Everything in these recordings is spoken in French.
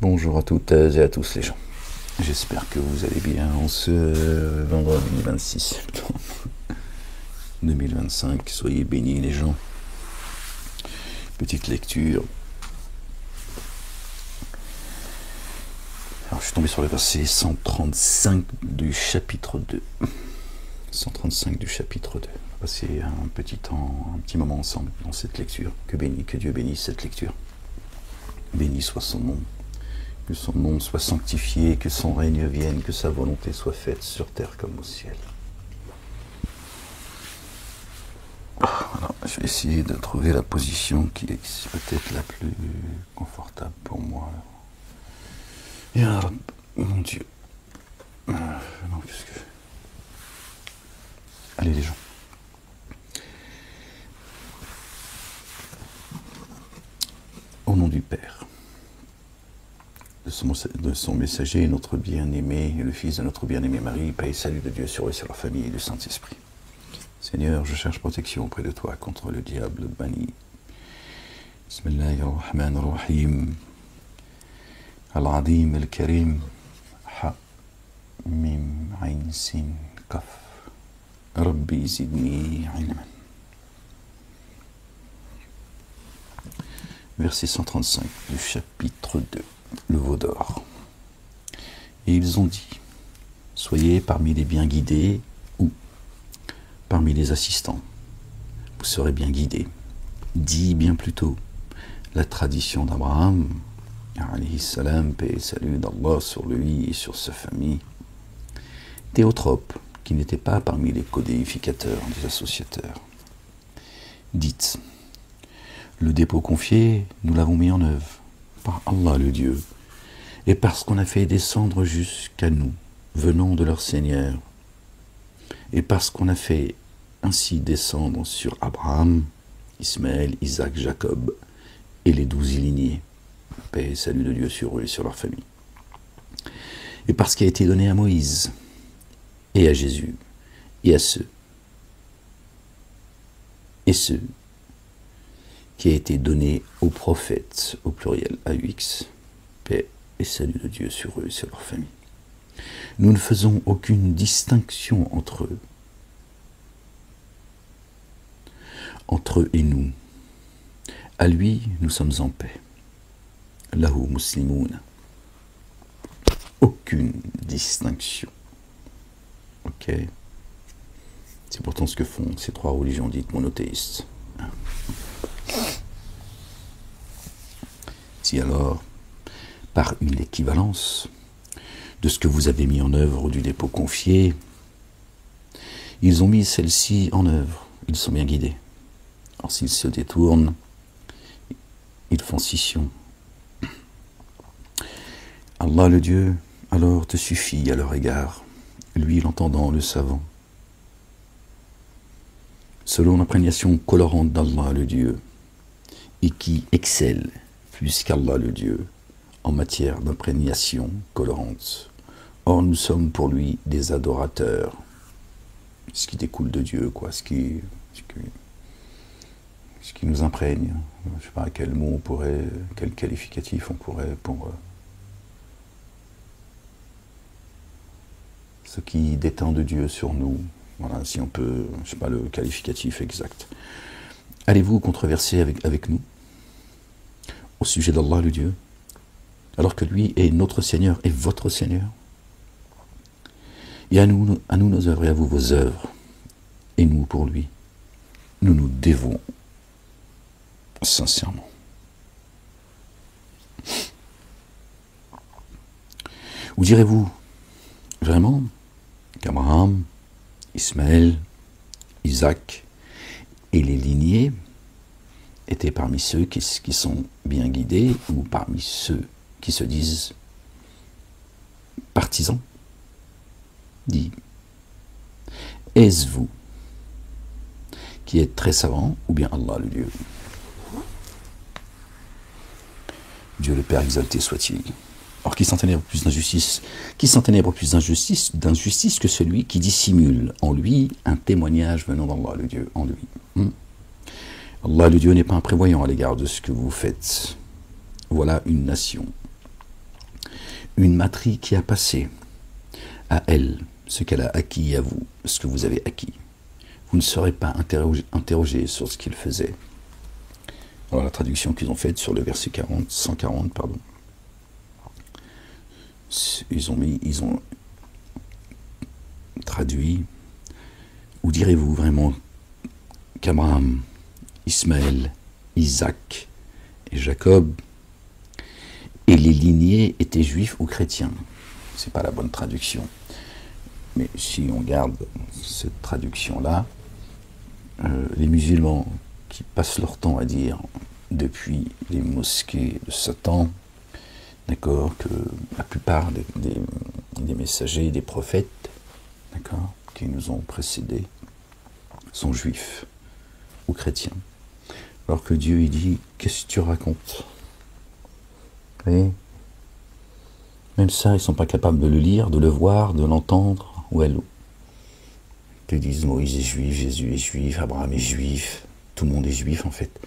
Bonjour à toutes et à tous les gens. J'espère que vous allez bien en ce vendredi 26 septembre 2025. Soyez bénis les gens. Petite lecture. Alors je suis tombé sur le verset 135 du chapitre 2. 135 du chapitre 2. On va passer un petit moment ensemble dans cette lecture. Que Dieu bénisse cette lecture. Béni soit son nom. Que son nom soit sanctifié, que son règne vienne, que sa volonté soit faite sur terre comme au ciel. Alors, je vais essayer de trouver la position qui est peut-être la plus confortable pour moi. Et alors, mon Dieu. Non, qu'est-ce que... Allez les gens. Au nom du Père, de son messager, notre bien-aimé, le fils de notre bien-aimé Marie, paix et salut de Dieu sur eux et sur leur famille et du Saint-Esprit. Seigneur, je cherche protection auprès de toi contre le diable banni. Bismillahirrahmanirrahim. Al-Adim al-Karim. Ha. Mim. Ain. Sin. Kaf. Rabbi zidni ilman. Verset 135 du chapitre 2. Le veau d'or. Et ils ont dit, soyez parmi les bien guidés ou parmi les assistants. Vous serez bien guidés. Dit bien plus tôt, la tradition d'Abraham, alayhi salam, paix et salut d'Allah sur lui et sur sa famille. Théotrope, qui n'était pas parmi les codéificateurs des associateurs. Dites, le dépôt confié, nous l'avons mis en œuvre par Allah le Dieu, et parce qu'on a fait descendre jusqu'à nous, venant de leur Seigneur, et parce qu'on a fait ainsi descendre sur Abraham, Ismaël, Isaac, Jacob, et les 12 lignées, paix et salut de Dieu sur eux et sur leur famille, et parce qu'il a été donné à Moïse, et à Jésus, et à ceux qui a été donné aux prophètes, au pluriel, AUX, paix et salut de Dieu sur eux et sur leur famille. Nous ne faisons aucune distinction entre eux et nous. À lui, nous sommes en paix. Lahu muslimoun. Aucune distinction. Ok. C'est pourtant ce que font ces trois religions dites monothéistes. Si alors, par une équivalence de ce que vous avez mis en œuvre du dépôt confié, ils ont mis celle-ci en œuvre, ils sont bien guidés. Alors s'ils se détournent, ils font scission. Allah le Dieu, alors te suffit à leur égard, lui l'entendant, le savant. Selon l'imprégnation colorante d'Allah le Dieu, et qui excelle plus qu'Allah le Dieu en matière d'imprégnation colorante. Or nous sommes pour lui des adorateurs, ce qui découle de Dieu, quoi, ce qui nous imprègne. Je ne sais pas quel mot on pourrait, quel qualificatif on pourrait pour ce qui déteint de Dieu sur nous. Voilà, si on peut, je ne sais pas le qualificatif exact. Allez-vous controverser avec nous au sujet d'Allah le Dieu, alors que lui est notre Seigneur et votre Seigneur? Et à nous nos œuvres et à vous vos œuvres, et nous pour lui, nous nous dévouons sincèrement. Ou direz-vous vraiment qu'Abraham, Ismaël, Isaac et les lignées étaient parmi ceux qui sont bien guidés ou parmi ceux qui se disent partisans? Dit, est-ce vous qui êtes très savant ou bien Allah le Dieu? Dieu le Père exalté soit-il. Or qui s'enténèbre plus d'injustice, d'injustice que celui qui dissimule en lui un témoignage venant d'Allah le Dieu en lui. Allah le Dieu n'est pas imprévoyant à l'égard de ce que vous faites. Voilà une nation une matrice qui a passé à elle ce qu'elle a acquis, à vous ce que vous avez acquis. Vous ne serez pas interrogé sur ce qu'il faisait. Alors la traduction qu'ils ont faite sur le verset 140, pardon. Ils ont traduit, où direz-vous vraiment qu'Abraham, Ismaël, Isaac et Jacob et les lignées étaient juifs ou chrétiens? C'est pas la bonne traduction. Mais si on garde cette traduction-là, les musulmans qui passent leur temps à dire depuis les mosquées de Satan, d'accord, que la plupart des messagers, des prophètes, d'accord, qui nous ont précédés, sont juifs ou chrétiens. Alors que Dieu, il dit, qu'est-ce que tu racontes? Vous voyez? Même ça, ils ne sont pas capables de le lire, de le voir, de l'entendre, ou elle. Ils disent, Moïse est juif, Jésus est juif, Abraham est juif, tout le monde est juif en fait.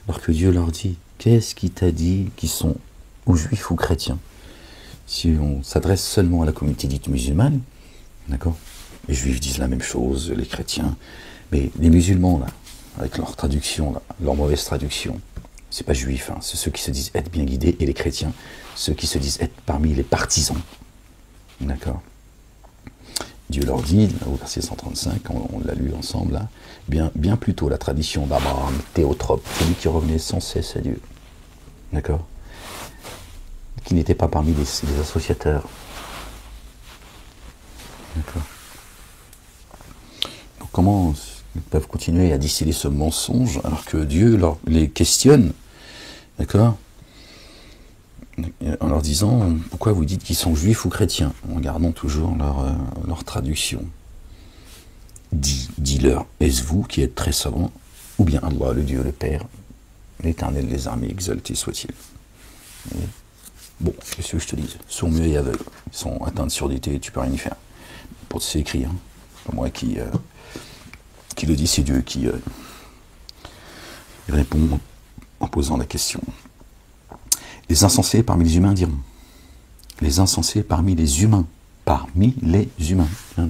Alors que Dieu leur dit, qu'est-ce qui t'a dit qu'ils sont ou juifs ou chrétiens? Si on s'adresse seulement à la communauté dite musulmane, d'accord, les juifs disent la même chose, les chrétiens, mais les musulmans, là, avec leur traduction, là, leur mauvaise traduction, c'est pas juif, hein, c'est ceux qui se disent être bien guidés, et les chrétiens, ceux qui se disent être parmi les partisans. D'accord. Dieu leur dit, là, au verset 135, on l'a lu ensemble, là, bien plutôt la tradition d'Abraham, théotrope, celui qui revenait sans cesse à Dieu. D'accord. Qui n'était pas parmi les associateurs. D'accord. Donc comment ils peuvent continuer à distiller ce mensonge alors que Dieu les questionne, d'accord, en leur disant pourquoi vous dites qu'ils sont juifs ou chrétiens, en gardant toujours leur traduction. Dis-leur, est-ce vous qui êtes très savants, ou bien Allah, le Dieu, le Père, l'Éternel des armées, exalté soit-il. Bon, qu'est-ce que je te dis? Ils sont muets et aveugles, ils sont atteints de surdité, tu peux rien y faire. C'est écrit, hein. Pas moi qui le dit, c'est Dieu qui répond en posant la question. Les insensés parmi les humains diront. Les insensés parmi les humains. Parmi les humains. Hein.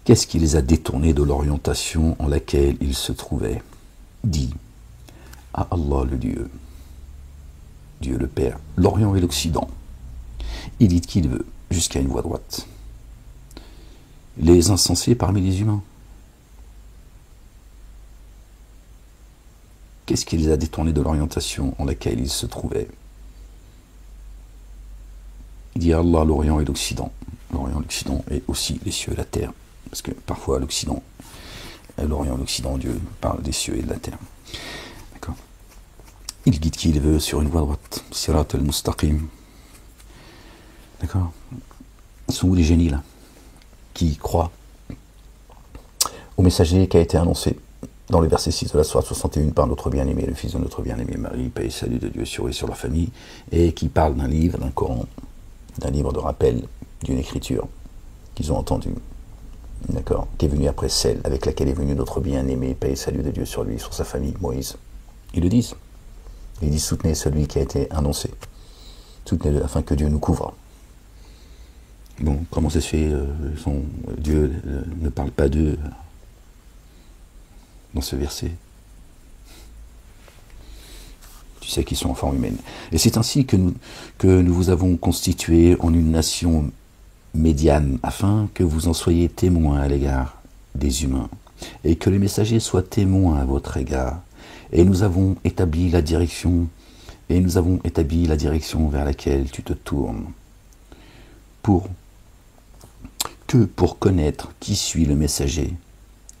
Qu'est-ce qui les a détournés de l'orientation en laquelle ils se trouvaient? Dit à Allah le Dieu, Dieu le Père, l'Orient et l'Occident. Il dit qu'il veut, jusqu'à une voie droite. Les insensés parmi les humains. Qu'est-ce qui les a détournés de l'orientation en laquelle ils se trouvaient? Il dit à Allah l'Orient et l'Occident. L'Orient et l'Occident et aussi les cieux et la terre. Parce que parfois l'Occident, l'Orient et l'Occident, Dieu parle des cieux et de la terre. D'accord. Il guide qui il veut sur une voie droite. Sirat al-Mustaqim. D'accord. Ils sont où les génies là, qui croient au messager qui a été annoncé dans le verset 6 de la sourate 61 par notre bien-aimé, le fils de notre bien-aimé Marie, paix et salut de Dieu sur eux et sur leur famille, et qui parle d'un livre, d'un Coran, d'un livre de rappel, d'une écriture qu'ils ont entendue, d'accord, qui est venue après celle avec laquelle est venu notre bien-aimé, paix et salut de Dieu sur lui, sur sa famille, Moïse. Ils le disent. Ils disent soutenez celui qui a été annoncé. Soutenez-le afin que Dieu nous couvre. Bon, comment ça se fait Dieu ne parle pas d'eux dans ce verset. Tu sais qu'ils sont en forme humaine. Et c'est ainsi que nous vous avons constitué en une nation médiane, afin que vous en soyez témoins à l'égard des humains, et que les messagers soient témoins à votre égard. Et nous avons établi la direction, vers laquelle tu te tournes, pour connaître qui suit le messager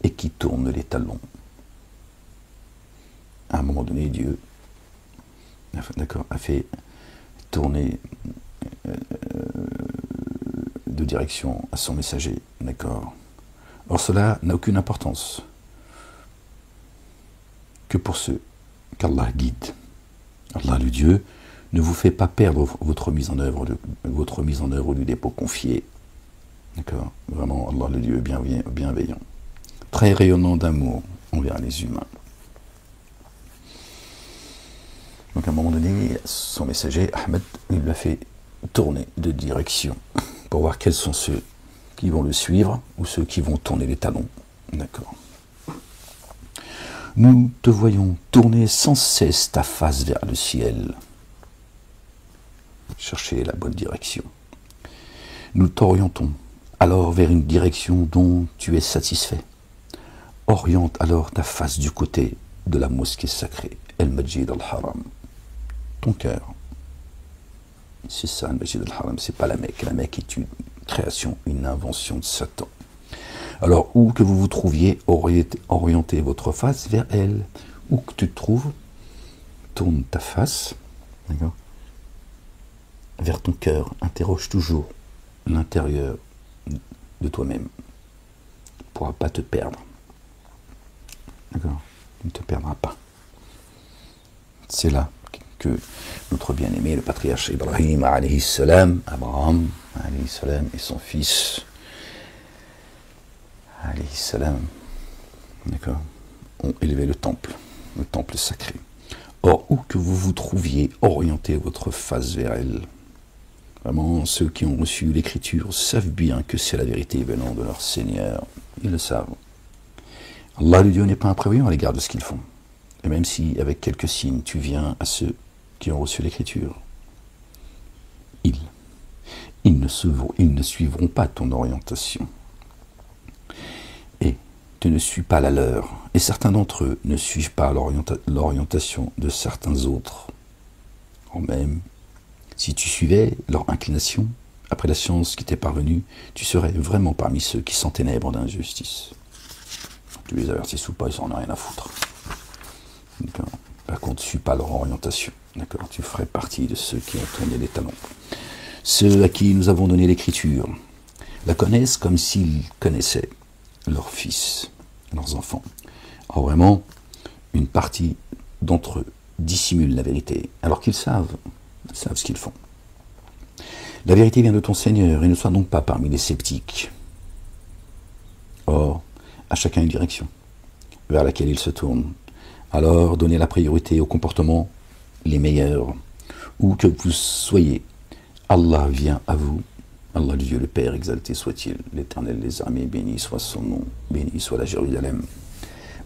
et qui tourne les talons. À un moment donné, Dieu a fait tourner de direction à son messager. D'accord. Or, cela n'a aucune importance que pour ceux qu'Allah guide. Allah, le Dieu, ne vous fait pas perdre votre mise en œuvre du dépôt confié. D'accord. Vraiment, Allah, le Dieu bienveillant, très rayonnant d'amour envers les humains. Donc à un moment donné, son messager, Ahmed, il lui a fait tourner de direction pour voir quels sont ceux qui vont le suivre ou ceux qui vont tourner les talons. D'accord. Nous te voyons tourner sans cesse ta face vers le ciel. Chercher la bonne direction. Nous t'orientons alors vers une direction dont tu es satisfait. Oriente alors ta face du côté de la mosquée sacrée, El-Majid al-Haram. Ton cœur. C'est ça, El-Majid al-Haram, c'est pas la Mecque. La Mecque est une création, une invention de Satan. Alors, où que vous vous trouviez, orientez votre face vers elle. Où que tu te trouves, tourne ta face, d'accord, vers ton cœur. Interroge toujours l'intérieur de toi-même. Tu ne pourras pas te perdre. D'accord? Tu ne te perdras pas. C'est là que notre bien-aimé, le patriarche Ibrahim, alayhi salam, Abraham, alayhi salam, et son fils, alayhi salam, d'accord, ont élevé le temple sacré. Or, où que vous vous trouviez, orientez votre face vers elle. Vraiment, ceux qui ont reçu l'écriture savent bien que c'est la vérité venant de leur Seigneur. Ils le savent. Allah, le Dieu, n'est pas imprévoyant à l'égard de ce qu'ils font. Et même si, avec quelques signes, tu viens à ceux qui ont reçu l'écriture, ils ne suivront pas ton orientation. Et tu ne suis pas la leur. Et certains d'entre eux ne suivent pas l'orientation de certains autres. Or même, si tu suivais leur inclination, après la science qui t'est parvenue, tu serais vraiment parmi ceux qui s'enténèbrent d'injustice. Tu les avertis ou pas, ils n'en ont rien à foutre. Par contre, tu ne suis pas leur orientation. D'accord, tu ferais partie de ceux qui ont tourné les talons. Ceux à qui nous avons donné l'écriture la connaissent comme s'ils connaissaient leurs fils, leurs enfants. Or vraiment, une partie d'entre eux dissimule la vérité, alors qu'ils savent ce qu'ils font. La vérité vient de ton Seigneur, et ne sois donc pas parmi les sceptiques. Or, à chacun une direction vers laquelle il se tourne. Alors, donnez la priorité aux comportements les meilleurs. Où que vous soyez, Allah vient à vous. Allah, le Dieu, le Père, exalté soit-il, l'Éternel des armées, béni soit son nom, béni soit la Jérusalem.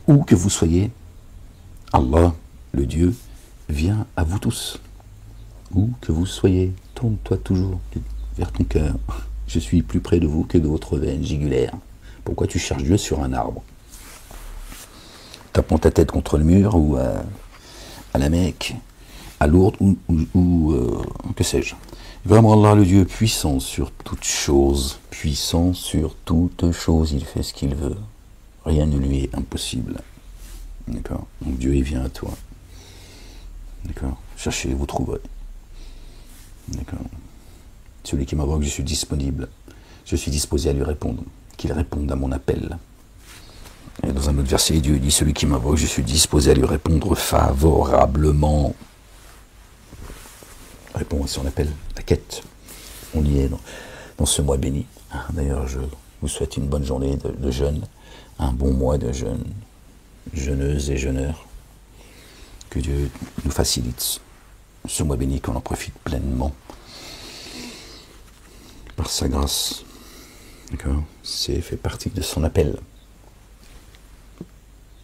Où que vous soyez, Allah, le Dieu, vient à vous tous. Où que vous soyez, tourne-toi toujours vers ton cœur. Je suis plus près de vous que de votre veine jugulaire. Pourquoi tu cherches Dieu sur un arbre? Tapant ta tête contre le mur ou à la Mecque, à Lourdes ou que sais-je. Vraiment Allah, le Dieu puissant sur toute chose, puissant sur toute chose, il fait ce qu'il veut. Rien ne lui est impossible. D'accord? Donc Dieu, il vient à toi. D'accord? Cherchez, vous trouverez. D'accord? Celui qui m'invoque, je suis disponible. Je suis disposé à lui répondre. Qu'il réponde à mon appel. Et dans un autre verset, Dieu dit, celui qui m'invoque, je suis disposé à lui répondre favorablement. Répond à son appel, la quête. On y est dans ce mois béni. D'ailleurs, je vous souhaite une bonne journée de jeûne, un bon mois de jeûne, jeûneuses et jeûneurs. Que Dieu nous facilite ce mois béni, qu'on en profite pleinement par sa grâce. D'accord? C'est fait partie de son appel.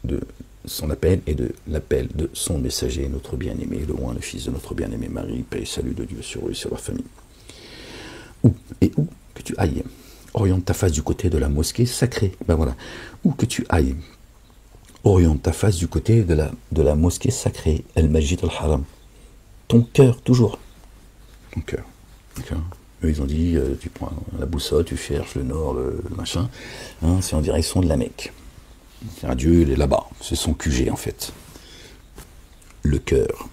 De son appel et de l'appel de son messager, notre bien-aimé, le roi, le fils de notre bien-aimé Marie, paix et salut de Dieu sur eux et sur leur famille. Où que tu ailles, oriente ta face du côté de la mosquée sacrée. Ben voilà. Où que tu ailles, oriente ta face du côté de la mosquée sacrée, El-Majid al-Haram. Ton cœur, toujours. Ton cœur. D'accord? Eux, ils ont dit, tu prends la boussole, tu cherches le nord, le machin. Hein, c'est en direction de la Mecque. Dieu, il est là-bas. C'est son QG, en fait. Le cœur.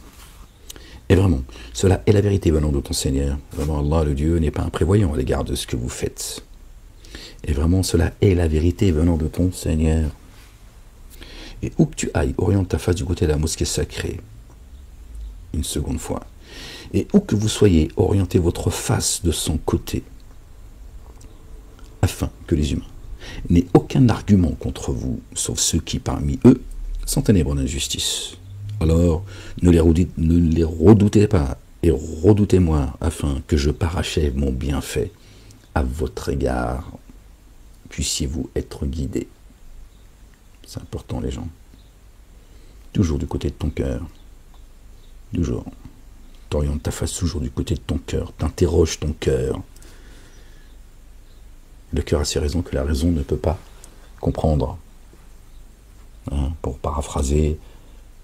Et vraiment, cela est la vérité venant de ton Seigneur. Vraiment, Allah, le Dieu, n'est pas imprévoyant à l'égard de ce que vous faites. Et vraiment, cela est la vérité venant de ton Seigneur. Et où que tu ailles, oriente ta face du côté de la mosquée sacrée. Une seconde fois. Et où que vous soyez, orientez votre face de son côté. Afin que les humains n'aient aucun argument contre vous, sauf ceux qui, parmi eux, s'enténèbrent d'injustice. Alors, ne les redoutez pas, et redoutez-moi, afin que je parachève mon bienfait à votre égard. Puissiez-vous être guidés. C'est important, les gens. Toujours du côté de ton cœur. Toujours. T'orientes ta face toujours du côté de ton cœur. T'interroges ton cœur. Le cœur a ses raisons que la raison ne peut pas comprendre. Hein, pour paraphraser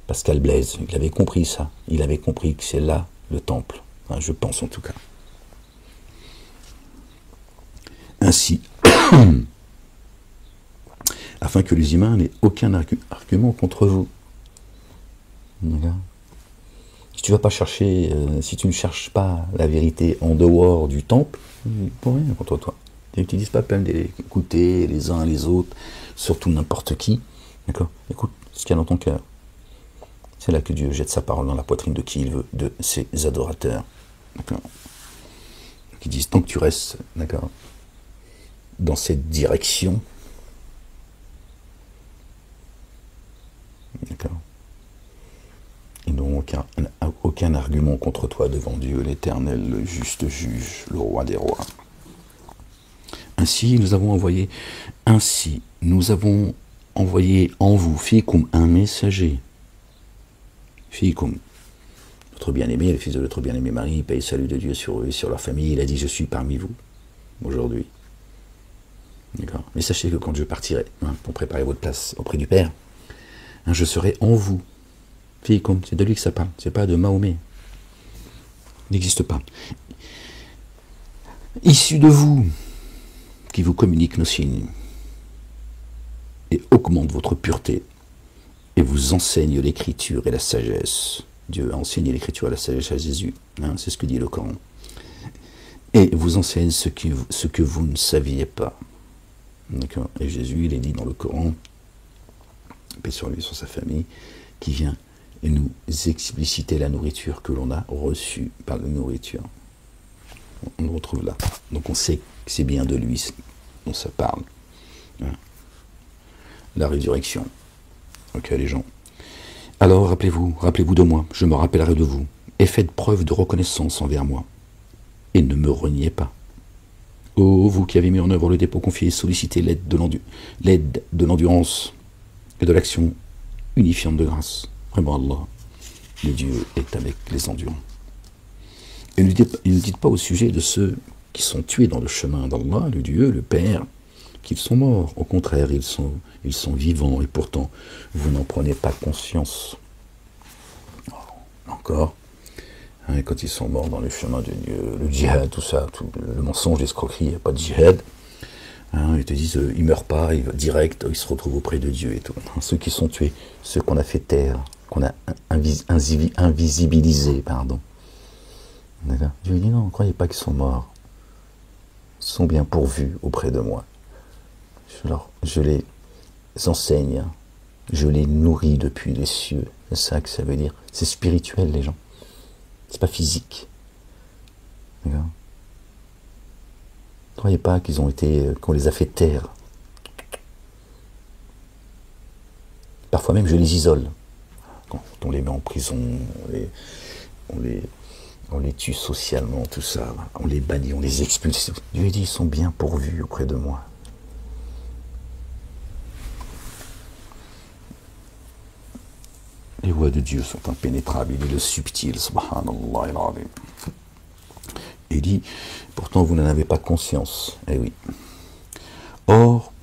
Pascal Blaise, il avait compris ça. Il avait compris que c'est là le temple. Hein, je pense en tout cas. Ainsi, afin que les humains n'aient aucun argument contre vous. Si tu vas pas chercher, si tu ne cherches pas la vérité en dehors du temple, il pour rien contre toi. Tu n'utilises pas peine d'écouter les uns les autres, surtout n'importe qui. D'accord? Écoute ce qu'il y a dans ton cœur. C'est là que Dieu jette sa parole dans la poitrine de qui il veut, de ses adorateurs. D'accord? Qui disent, tant que tu restes, d'accord, dans cette direction, d'accord, ils n'auront aucun argument contre toi devant Dieu, l'Éternel, le juste juge, le roi des rois. Ainsi, nous avons envoyé en vous, fikum, un messager. Fikum, notre bien-aimé, le fils de notre bien-aimé Marie, paix et salut de Dieu sur eux et sur leur famille. Il a dit, je suis parmi vous, aujourd'hui. D'accord. Mais sachez que quand je partirai, hein, pour préparer votre place auprès du Père, hein, je serai en vous. Fikum, c'est de lui que ça parle, c'est pas de Mahomet. Il n'existe pas. Issu de vous, qui vous communique nos signes, et augmente votre pureté, et vous enseigne l'écriture et la sagesse. Dieu a enseigné l'écriture et la sagesse à Jésus, hein, c'est ce que dit le Coran. Et vous enseigne ce que vous ne saviez pas. D'accord. Et Jésus, il est dit dans le Coran, paix sur lui, sur sa famille, qui vient nous expliciter la nourriture que l'on a reçue par la nourriture. On le retrouve là. Donc on sait que c'est bien de lui dont ça parle. Hein. La résurrection. Ok les gens. Alors rappelez-vous de moi, je me rappellerai de vous, et faites preuve de reconnaissance envers moi, et ne me reniez pas. Ô vous qui avez mis en œuvre le dépôt confié, sollicitez l'aide de l'endurance et de l'action unifiante de grâce. Vraiment Allah, le Dieu est avec les endurants. Et ne dites pas au sujet de ceux qui sont tués dans le chemin d'Allah, le Dieu, le Père, qu'ils sont morts. Au contraire, ils sont vivants, et pourtant, vous n'en prenez pas conscience. Encore, hein, quand ils sont morts dans le chemin de Dieu, le djihad, tout ça, tout, le mensonge, l'escroquerie, il n'y a pas de djihad. Hein, ils te disent, ils meurent pas, direct, ils se retrouvent auprès de Dieu et tout. Hein, ceux qui sont tués, ceux qu'on a fait taire, qu'on a invisibilisés, pardon. D'accord. Dieu dit non, ne croyez pas qu'ils sont morts. Ils sont bien pourvus auprès de moi. Je les enseigne, je les nourris depuis les cieux. C'est ça que ça veut dire. C'est spirituel, les gens. C'est pas physique. D'accord. Ne croyez pas qu'on les a fait taire. Parfois même, je les isole. Quand on les met en prison, on les tue socialement, tout ça. On les bannit, on les expulse. Dieu dit, ils sont bien pourvus auprès de moi. Les voies de Dieu sont impénétrables, il est le subtil, subhanallah al-azim. Il dit, pourtant vous n'en avez pas conscience. Eh oui. Or,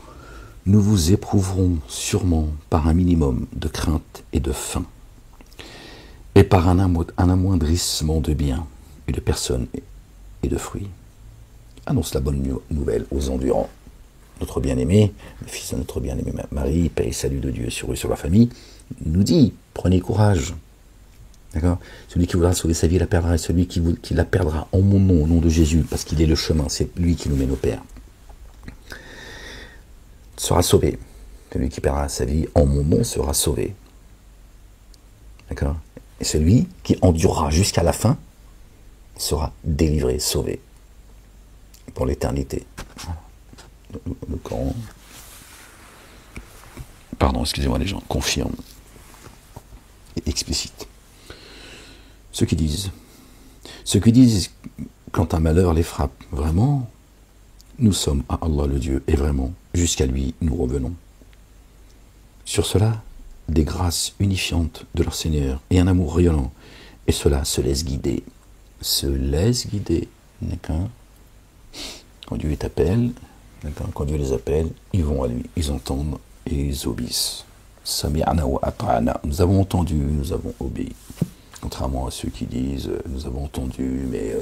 nous vous éprouverons sûrement par un minimum de crainte et de faim, et par un amoindrissement de biens et de personnes et de fruits. Annonce la bonne nouvelle aux endurants. Notre bien-aimé, le fils de notre bien-aimé Marie, paix et salut de Dieu sur eux, sur la famille, nous dit, prenez courage. D'accord. Celui qui voudra sauver sa vie la perdra, et celui qui la perdra en mon nom, au nom de Jésus, parce qu'il est le chemin, c'est lui qui nous mène au Père, sera sauvé. Celui qui perdra sa vie en mon nom sera sauvé. D'accord. Et celui qui endurera jusqu'à la fin sera délivré, sauvé pour l'éternité. Le Coran, pardon, excusez-moi les gens, confirme. et explicite. Ceux qui disent quand un malheur les frappe, vraiment, nous sommes à Allah le Dieu, et vraiment, jusqu'à lui nous revenons. Sur cela, des grâces unifiantes de leur Seigneur et un amour rayonnant, et cela se laisse guider. D'accord. Quand Dieu les appelle, quand Dieu les appelle, ils vont à lui, ils entendent et ils obéissent. Sami'na wa ata'na. Nous avons entendu, nous avons obéi. Contrairement à ceux qui disent nous avons entendu, mais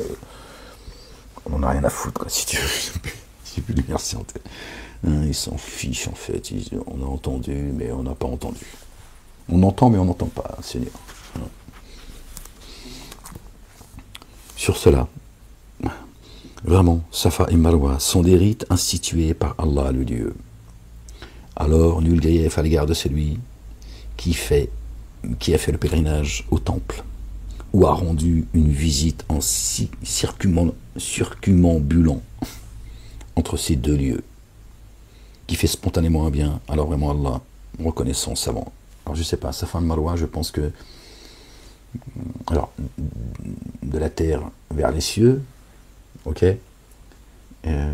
on n'en a rien à foutre, quoi, si tu veux. J'ai plus merci en tête. Ils s'en fichent en fait. Ils disent, on a entendu, mais on n'a pas entendu. On entend, mais on n'entend pas, Seigneur. Sur cela, vraiment, Safa et Marwa sont des rites institués par Allah le Dieu. Alors, nul grief à l'égard de celui qui a fait le pèlerinage au temple, ou a rendu une visite en circumambulant entre ces deux lieux, qui fait spontanément un bien. Alors vraiment Allah, reconnaissant savant. Alors je sais pas, Safa et Marwa, je pense que alors de la terre vers les cieux, ok, le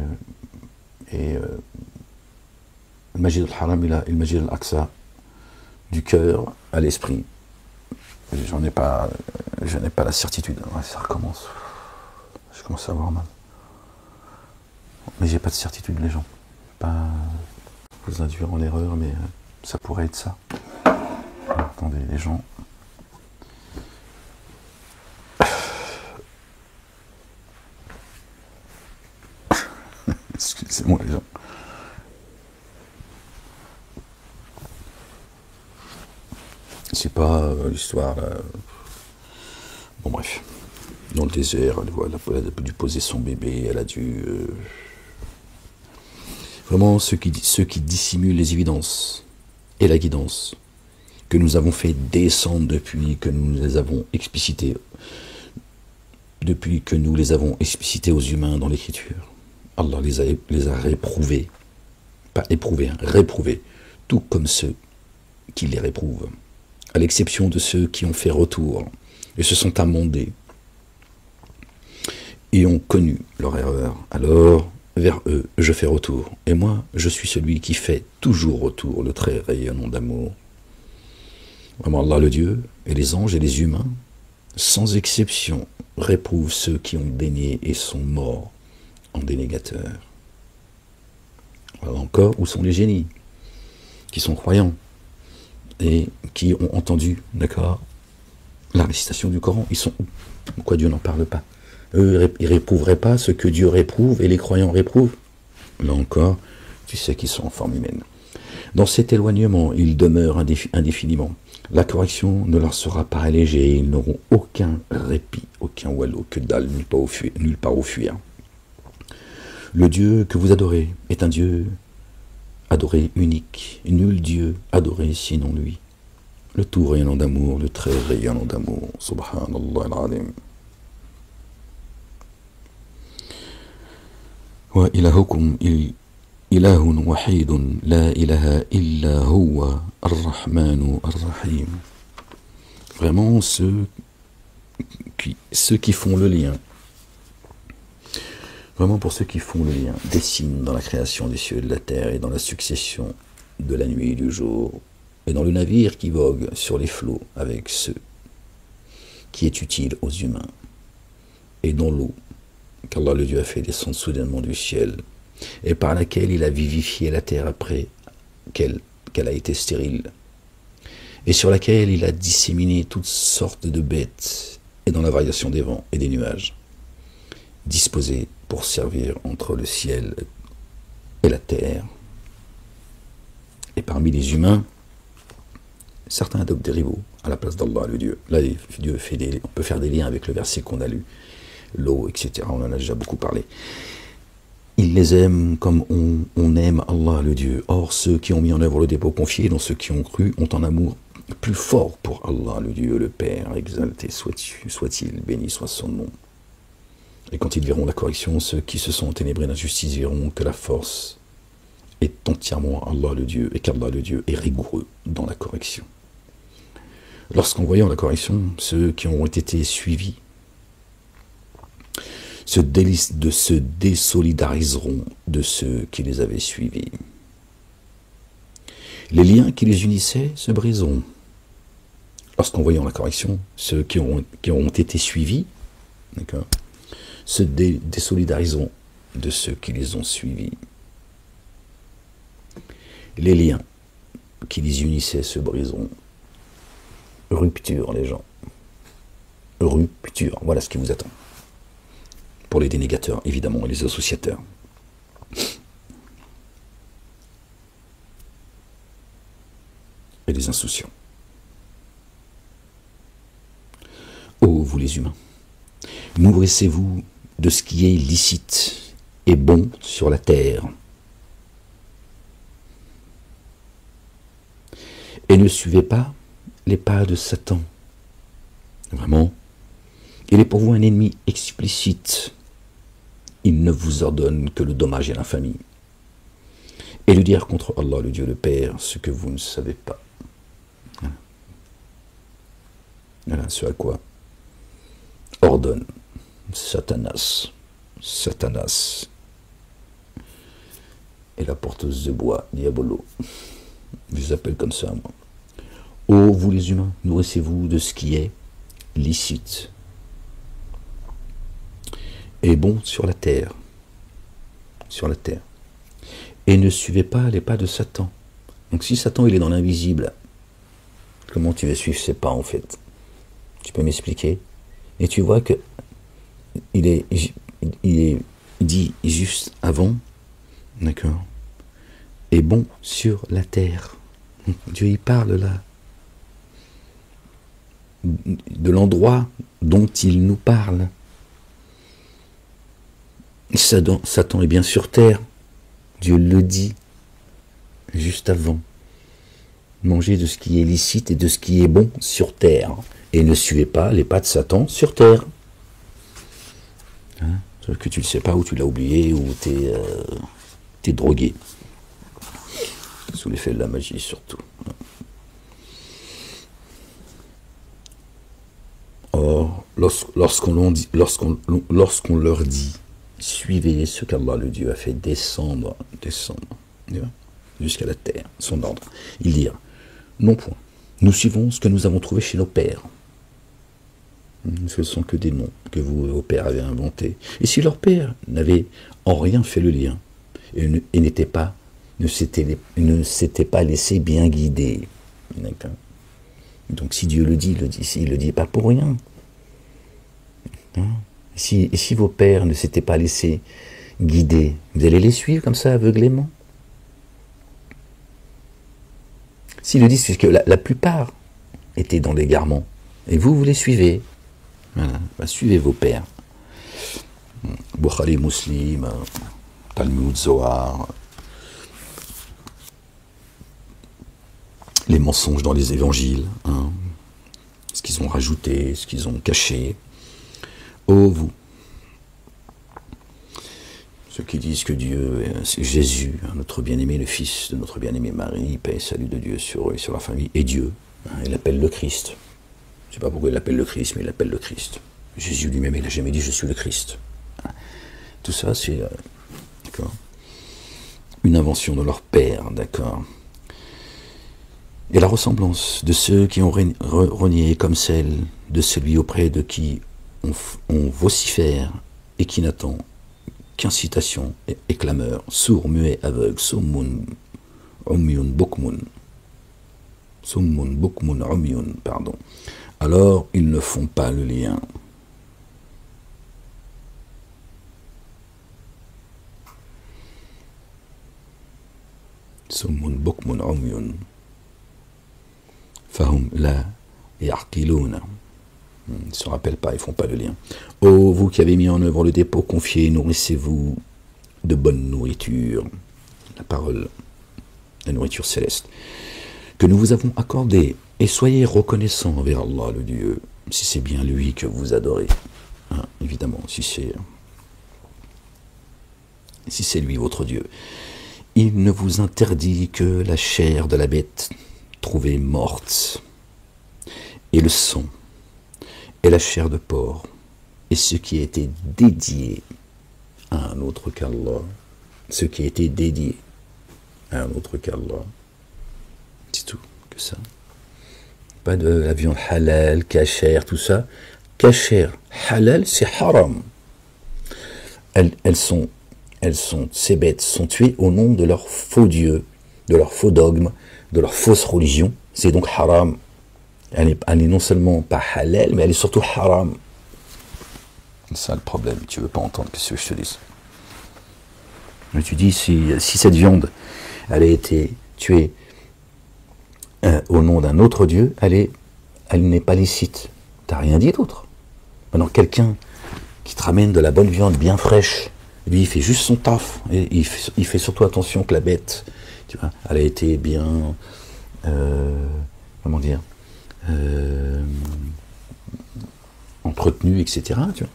Masjid al-Haram et le Masjid al-Aqsa, du cœur à l'esprit. Je n'ai pas la certitude. Ouais, ça recommence. Je commence à avoir mal. Mais j'ai pas de certitude, les gens. Pas vous induire en erreur, mais ça pourrait être ça. Attendez, les gens. Excusez-moi, les gens. C'est pas l'histoire. Bon, bref. Dans le désert, elle a dû poser son bébé, elle a dû. Vraiment, ceux qui dissimulent les évidences et la guidance que nous avons fait descendre depuis que nous les avons explicités, aux humains dans l'écriture. Allah les a réprouvés. Pas éprouvés, hein, réprouvés. Tout comme ceux qui les réprouvent. À l'exception de ceux qui ont fait retour et se sont amendés et ont connu leur erreur. Alors, vers eux, je fais retour. Et moi, je suis celui qui fait toujours retour, le très rayonnant d'amour. Vraiment, Allah le Dieu, et les anges et les humains, sans exception, réprouvent ceux qui ont dénié et sont morts en dénégateurs. Voilà encore, où sont les génies qui sont croyants et qui ont entendu, d'accord, la récitation du Coran? Ils sont où? Pourquoi Dieu n'en parle pas? Eux, ils ne réprouveraient pas ce que Dieu réprouve et les croyants réprouvent? Là encore, tu sais qu'ils sont en forme humaine. Dans cet éloignement, ils demeurent indéfiniment. La correction ne leur sera pas allégée, ils n'auront aucun répit, aucun wallo, que dalle, nulle part où fuir. Le Dieu que vous adorez est un Dieu adoré unique, nul Dieu adoré sinon lui. Le tout rayonnant d'amour, le très rayonnant d'amour. Subhanallah al-Azim. Wa ilahukum ilahun wahidun la ilaha illa huwa ar-Rahmanu ar-Rahim. Vraiment ceux qui font le lien. Vraiment pour ceux qui font le lien, dessinent dans la création des cieux et de la terre et dans la succession de la nuit et du jour, et dans le navire qui vogue sur les flots avec ceux qui est utile aux humains, et dans l'eau qu'Allah le Dieu a fait descendre soudainement du ciel, et par laquelle il a vivifié la terre après qu'elle a été stérile, et sur laquelle il a disséminé toutes sortes de bêtes, et dans la variation des vents et des nuages, disposés pour servir entre le ciel et la terre. Et parmi les humains, certains adoptent des rivaux à la place d'Allah le Dieu. Là, Dieu on peut faire des liens avec le verset qu'on a lu, l'eau, etc. On en a déjà beaucoup parlé. Ils les aiment comme on aime Allah le Dieu. Or, ceux qui ont mis en œuvre le dépôt confié, dont ceux qui ont cru, ont un amour plus fort pour Allah le Dieu, le Père, exalté soit-il, béni soit son nom. Et quand ils verront la correction, ceux qui se sont ténébrés d'injustice verront que la force est entièrement Allah le Dieu, et qu'Allah le Dieu est rigoureux dans la correction. Lorsqu'en voyant la correction, ceux qui ont été suivis se désolidariseront de ceux qui les avaient suivis. Les liens qui les unissaient se briseront. Lorsqu'en voyant la correction, ceux qui ont été suivis se désolidariseront de ceux qui les ont suivis. Les liens qui les unissaient se briseront. Rupture, les gens. Rupture, voilà ce qui vous attend. Pour les dénégateurs, évidemment, et les associateurs. Et les insouciants. Ô vous les humains, nourrissez-vous de ce qui est licite et bon sur la terre. Et ne suivez pas les pas de Satan. Vraiment, il est pour vous un ennemi explicite. Il ne vous ordonne que le dommage et l'infamie. Et lui dire contre Allah, le Dieu le Père, ce que vous ne savez pas. Voilà ce à quoi ordonne Satanas. Satanas. Et la porteuse de bois, Diabolo. Je les appelle comme ça, moi. Ô vous les humains, nourrissez-vous de ce qui est licite et bon sur la terre. Sur la terre. Et ne suivez pas les pas de Satan. Donc si Satan il est dans l'invisible, comment tu vas suivre ses pas en fait? Tu peux m'expliquer? Et tu vois que il dit juste avant, d'accord, et bon sur la terre. Dieu y parle là de l'endroit dont il nous parle. Satan est bien sur terre. Dieu le dit juste avant. Mangez de ce qui est licite et de ce qui est bon sur terre. Et ne suivez pas les pas de Satan sur terre. Hein? Que tu ne le sais pas, ou tu l'as oublié, ou t'es drogué. Sous l'effet de la magie surtout. Or, lorsqu'on leur dit, suivez ce qu'Allah le Dieu a fait descendre jusqu'à la terre, son ordre. Ils dirent, non point, nous suivons ce que nous avons trouvé chez nos pères. Ce ne sont que des noms que vos pères avaient inventés. Et si leurs pères n'avaient en rien fait le lien, et ne s'étaient pas laissés bien guider. Donc si Dieu le dit, il le dit pas pour rien. Et si vos pères ne s'étaient pas laissés guider, vous allez les suivre comme ça aveuglément? S'ils le disent, puisque la plupart étaient dans l'égarement, et vous les suivez, voilà, suivez vos pères. Bukhari, Muslim, Talmud, Zohar, les mensonges dans les évangiles, ce qu'ils ont rajouté, ce qu'ils ont caché. Ô vous, ceux qui disent que Dieu, c'est Jésus, notre bien-aimé, le fils de notre bien-aimé Marie, paix et salut de Dieu sur eux et sur leur famille, et Dieu, il l'appelle le Christ. Je ne sais pas pourquoi il l'appelle le Christ, mais il l'appelle le Christ. Jésus lui-même, il n'a jamais dit « je suis le Christ ». Tout ça, c'est une invention de leur père, d'accord. Et la ressemblance de ceux qui ont renié comme celle de celui auprès de qui on vocifère et qui n'attend qu'incitation et clameur, sourd, muet, aveugle, summun, umyun, bukmun, pardon. Alors ils ne font pas le lien. Summun, bukmun, umyun. Fahum la ya'qiluna. Ils ne se rappellent pas, ils ne font pas le lien. Ô vous qui avez mis en œuvre le dépôt confié, nourrissez-vous de bonne nourriture. La parole, la nourriture céleste, que nous vous avons accordée, et soyez reconnaissants envers Allah, le Dieu, si c'est bien lui que vous adorez. Évidemment, si c'est lui votre Dieu. Il ne vous interdit que la chair de la bête trouvée morte, et le sang, et la chair de porc, et ce qui a été dédié à un autre qu'Allah, ce qui a été dédié à un autre qu'Allah. C'est tout, que ça. Pas de la viande halal, kasher, tout ça. Kasher, halal, c'est haram. Ces bêtes sont tuées au nom de leurs faux dieux, de leurs faux dogmes, de leur fausse religion. C'est donc haram. Elle est non seulement pas halal, mais elle est surtout haram. C'est ça le problème. Tu veux pas entendre ce que je te dise. Mais tu dis, si cette viande, elle a été tuée au nom d'un autre dieu, elle n'est pas licite. T'as rien dit d'autre. Maintenant, quelqu'un qui te ramène de la bonne viande bien fraîche, lui, il fait juste son taf. Et il fait surtout attention que la bête, tu vois, elle a été bien, comment dire, entretenue, etc. Tu vois.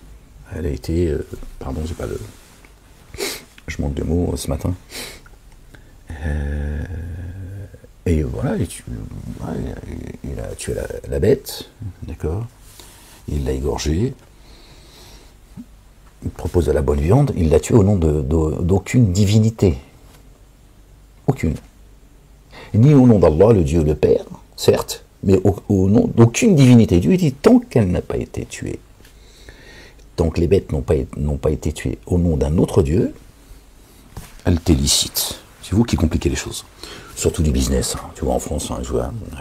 Elle a été, pardon, j'ai pas le, je manque de mots ce matin. Et voilà, il a tué la bête, d'accord. Il l'a égorgée. Il propose de la bonne viande, il l'a tué au nom d'aucune divinité. Aucune. Ni au nom d'Allah, le Dieu le Père, certes, mais au nom d'aucune divinité. Dieu dit, tant qu'elle n'a pas été tuée, tant que les bêtes n'ont pas été tuées au nom d'un autre Dieu, elle t'est licite. C'est vous qui compliquez les choses. Surtout du business. Hein. Tu vois, en France, hein,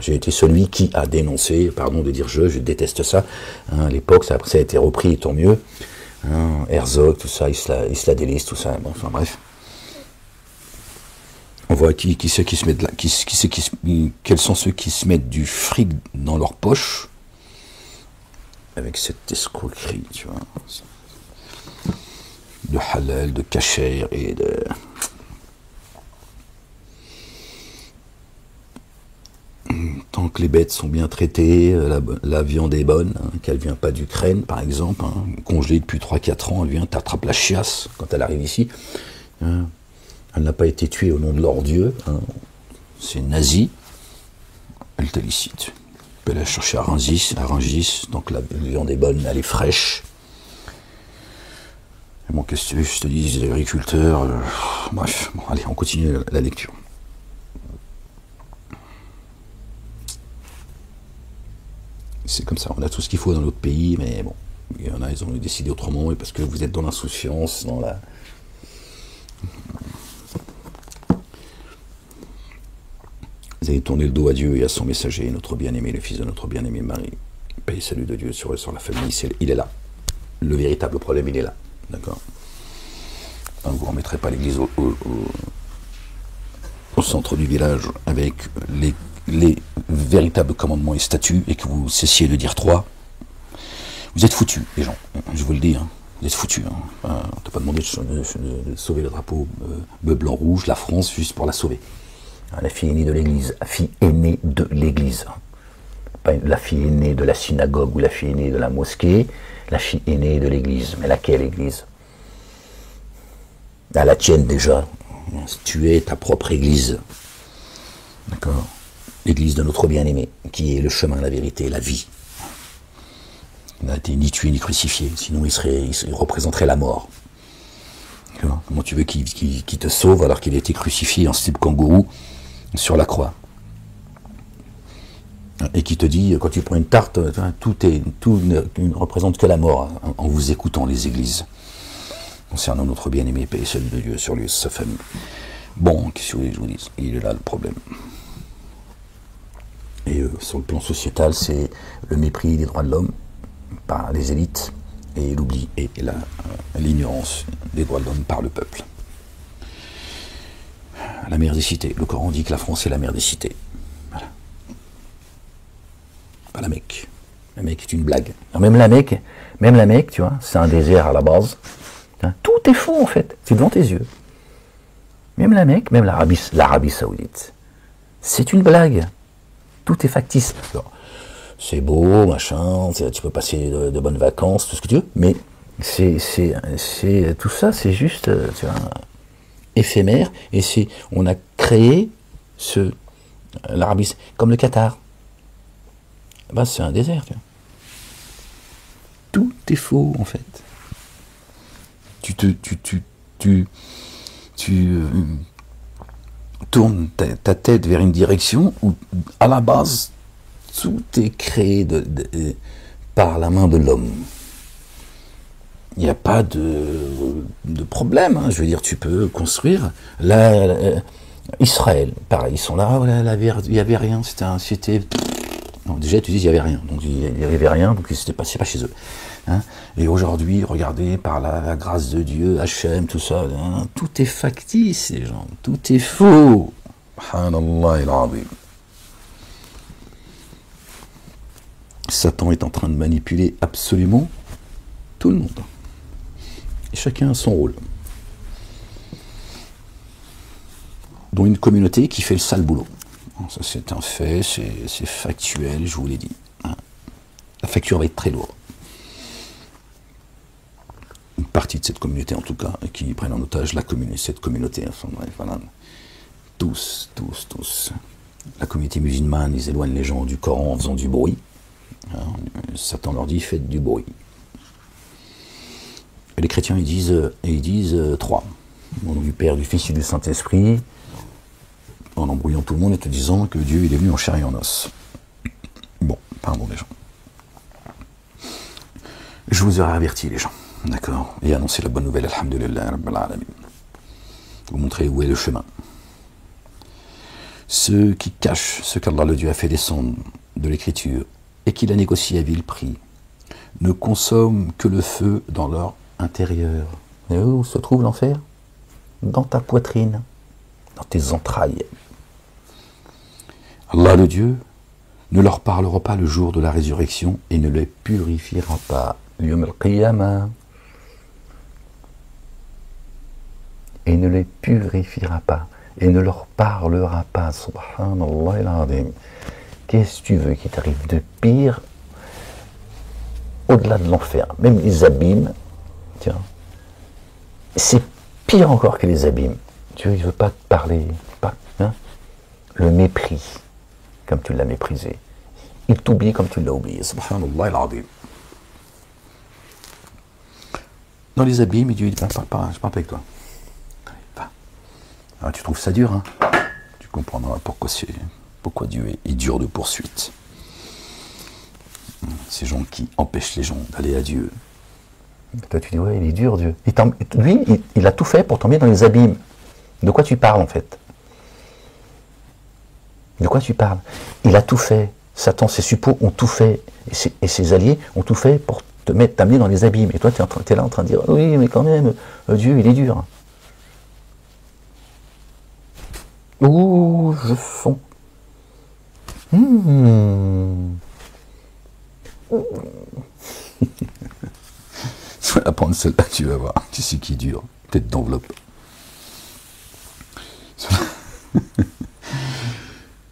j'ai été celui qui a dénoncé, pardon de dire je déteste ça. Hein, à l'époque, après ça a été repris, tant mieux. Hein, Herzog, tout ça, Isla Delis, tout ça, bon, enfin bref. On voit qui c'est qui se met de là, quels sont ceux qui se mettent du fric dans leur poche avec cette escroquerie, tu vois, de halal, de kasher et de... Tant que les bêtes sont bien traitées, la viande est bonne, hein, qu'elle ne vient pas d'Ukraine par exemple, hein, congelée depuis 3-4 ans, elle vient, t'attrape la chiasse quand elle arrive ici. Hein, elle n'a pas été tuée au nom de leur dieu, hein, c'est nazi, elle te licite. Tu peux la chercher à Rungis, donc la viande est bonne, elle est fraîche. Et bon, qu'est-ce que tu veux, je te dis, les agriculteurs, bref, bon, allez, on continue la lecture. C'est comme ça, on a tout ce qu'il faut dans notre pays, mais bon, il y en a, ils ont décidé autrement, et parce que vous êtes dans l'insouciance, dans la... Vous avez tourné le dos à Dieu et à son messager, notre bien-aimé, le fils de notre bien-aimé Marie. Paix et salut de Dieu sur la famille, il est là. Le véritable problème, il est là, d'accord. Vous ne remettrez pas l'église au centre du village avec les véritables commandements et statuts, et que vous cessiez de dire 3, vous êtes foutus, les gens, je vous le dis, hein, vous êtes foutus. Hein. On ne t'a pas demandé de sauver le drapeau bleu, blanc, rouge, la France, juste pour la sauver. La fille aînée de l'église, la fille aînée de l'église. Pas la fille aînée de la synagogue ou la fille aînée de la mosquée, la fille aînée de l'église. Mais laquelle église? La tienne déjà. Tu es ta propre église. D'accord? L'église de notre bien-aimé, qui est le chemin, la vérité, la vie. Il n'a été ni tué ni crucifié, sinon il représenterait la mort. Comment tu veux qu'il te sauve alors qu'il a été crucifié en style kangourou sur la croix? Et qui te dit, quand tu prends une tarte, tout ne représente que la mort, hein, en vous écoutant, les églises. Concernant notre bien-aimé, paix et salut de Dieu sur lui et sur sa famille. Bon, qu'est-ce que vous voulez que je vous dise? Il est là le problème. Et sur le plan sociétal, c'est le mépris des droits de l'homme par les élites et l'oubli et l'ignorance des droits de l'homme par le peuple. La mère des cités. Le Coran dit que la France est la mère des cités. Voilà. Pas la Mecque. La Mecque est une blague. Alors même la Mecque, tu vois, c'est un désert à la base. Tout est faux en fait. C'est devant tes yeux. Même la Mecque, même l'Arabie Saoudite. C'est une blague. Tout est factice. C'est beau, machin, tu peux passer de bonnes vacances, tout ce que tu veux, mais tout ça, c'est juste, tu vois, éphémère, et on a créé l'Arabie, comme le Qatar. bah, c'est un désert. Tu vois. Tout est faux, en fait. Tu tournes ta tête vers une direction où, à la base, tout est créé par la main de l'homme. Il n'y a pas de problème. Hein. Je veux dire, tu peux construire. Israël, pareil, ils sont là, il n'y avait rien. Non, déjà, tu dis, il n'y avait rien. Donc, il n'y avait rien, donc c'est pas chez eux. Hein. Et aujourd'hui, regardez, par la grâce de Dieu, Hachem, tout ça, hein, tout est factice, les gens. Tout est faux. Subhanallah al-azim. Satan est en train de manipuler absolument tout le monde. Et chacun a son rôle. Dont une communauté qui fait le sale boulot. Ça, c'est un fait, c'est factuel, je vous l'ai dit. Hein. La facture va être très lourde. Une partie de cette communauté, en tout cas, qui prennent en otage cette communauté. Enfin, bref, voilà. Tous. La communauté musulmane, ils éloignent les gens du Coran en faisant du bruit. Hein. Satan leur dit, faites du bruit. Et les chrétiens, ils disent trois. Au nom du Père, du Fils et du Saint-Esprit, en embrouillant tout le monde et te disant que Dieu, il est venu en chair et en os. Bon, pardon les gens. Je vous aurais averti les gens, d'accord, et annoncé la bonne nouvelle, alhamdulillah, rabbil alamin. Vous montrer où est le chemin. Ceux qui cachent ce qu'Allah le Dieu a fait descendre de l'écriture et qu'il a négocié à vil prix ne consomment que le feu dans leur intérieur. Et où se trouve l'enfer? Dans ta poitrine, dans tes entrailles. Allah le Dieu ne leur parlera pas le jour de la résurrection et ne les purifiera pas. Yom al-Qiyamah. Et ne les purifiera pas. Et ne leur parlera pas. Subhanallah al-Azim. Qu'est-ce que tu veux qui t'arrive de pire au-delà de l'enfer? Même les abîmes, tiens, c'est pire encore que les abîmes. Dieu, il ne veut pas te parler. Pas, hein? Le mépris, comme tu l'as méprisé. Il t'oublie comme tu l'as oublié. Subhanallah al-Azim. Dans les abîmes, Dieu dit, je parle pas avec toi. Alors, tu trouves ça dur, hein? Tu comprendras pourquoi Dieu est dur de poursuite. Ces gens qui empêchent les gens d'aller à Dieu. Toi, tu dis, ouais, il est dur, Dieu. Lui, il a tout fait pour tomber dans les abîmes. De quoi tu parles, en fait? De quoi tu parles? Il a tout fait. Satan, ses suppôts ont tout fait. Et ses alliés ont tout fait pour t'amener dans les abîmes. Et toi, tu es là en train de dire, oui, mais quand même, Dieu, il est dur. Ouh, je sens. Tu vas la prendre celle-là, tu vas voir. Tu sais qui est dur. Tête d'enveloppe.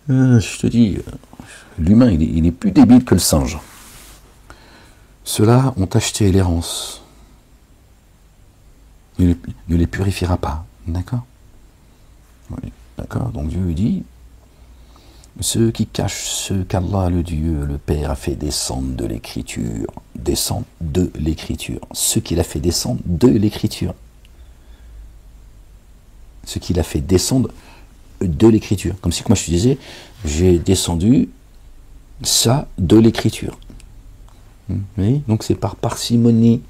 Je te dis, l'humain, il est plus débile que le singe. Ceux-là ont acheté l'errance. Ne les purifiera pas. D'accord? Oui, d'accord. Donc Dieu dit, ceux qui cachent ce qu'Allah, le Dieu, le Père, a fait descendre de l'écriture, descendre de l'écriture. Ce qu'il a fait descendre de l'écriture. Ce qu'il a fait descendre de l'écriture. Comme si, moi je te disais, j'ai descendu ça de l'écriture. Oui, donc c'est par parcimonie,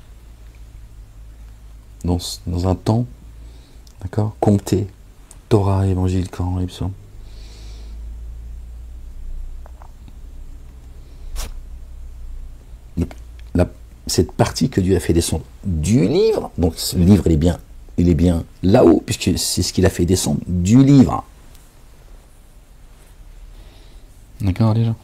dans un temps, d'accord, compté, Torah, Évangile, Coran et Psaume. Cette partie que Dieu a fait descendre du livre, donc ce livre il est bien là-haut, puisque c'est ce qu'il a fait descendre du livre. D'accord, les gens?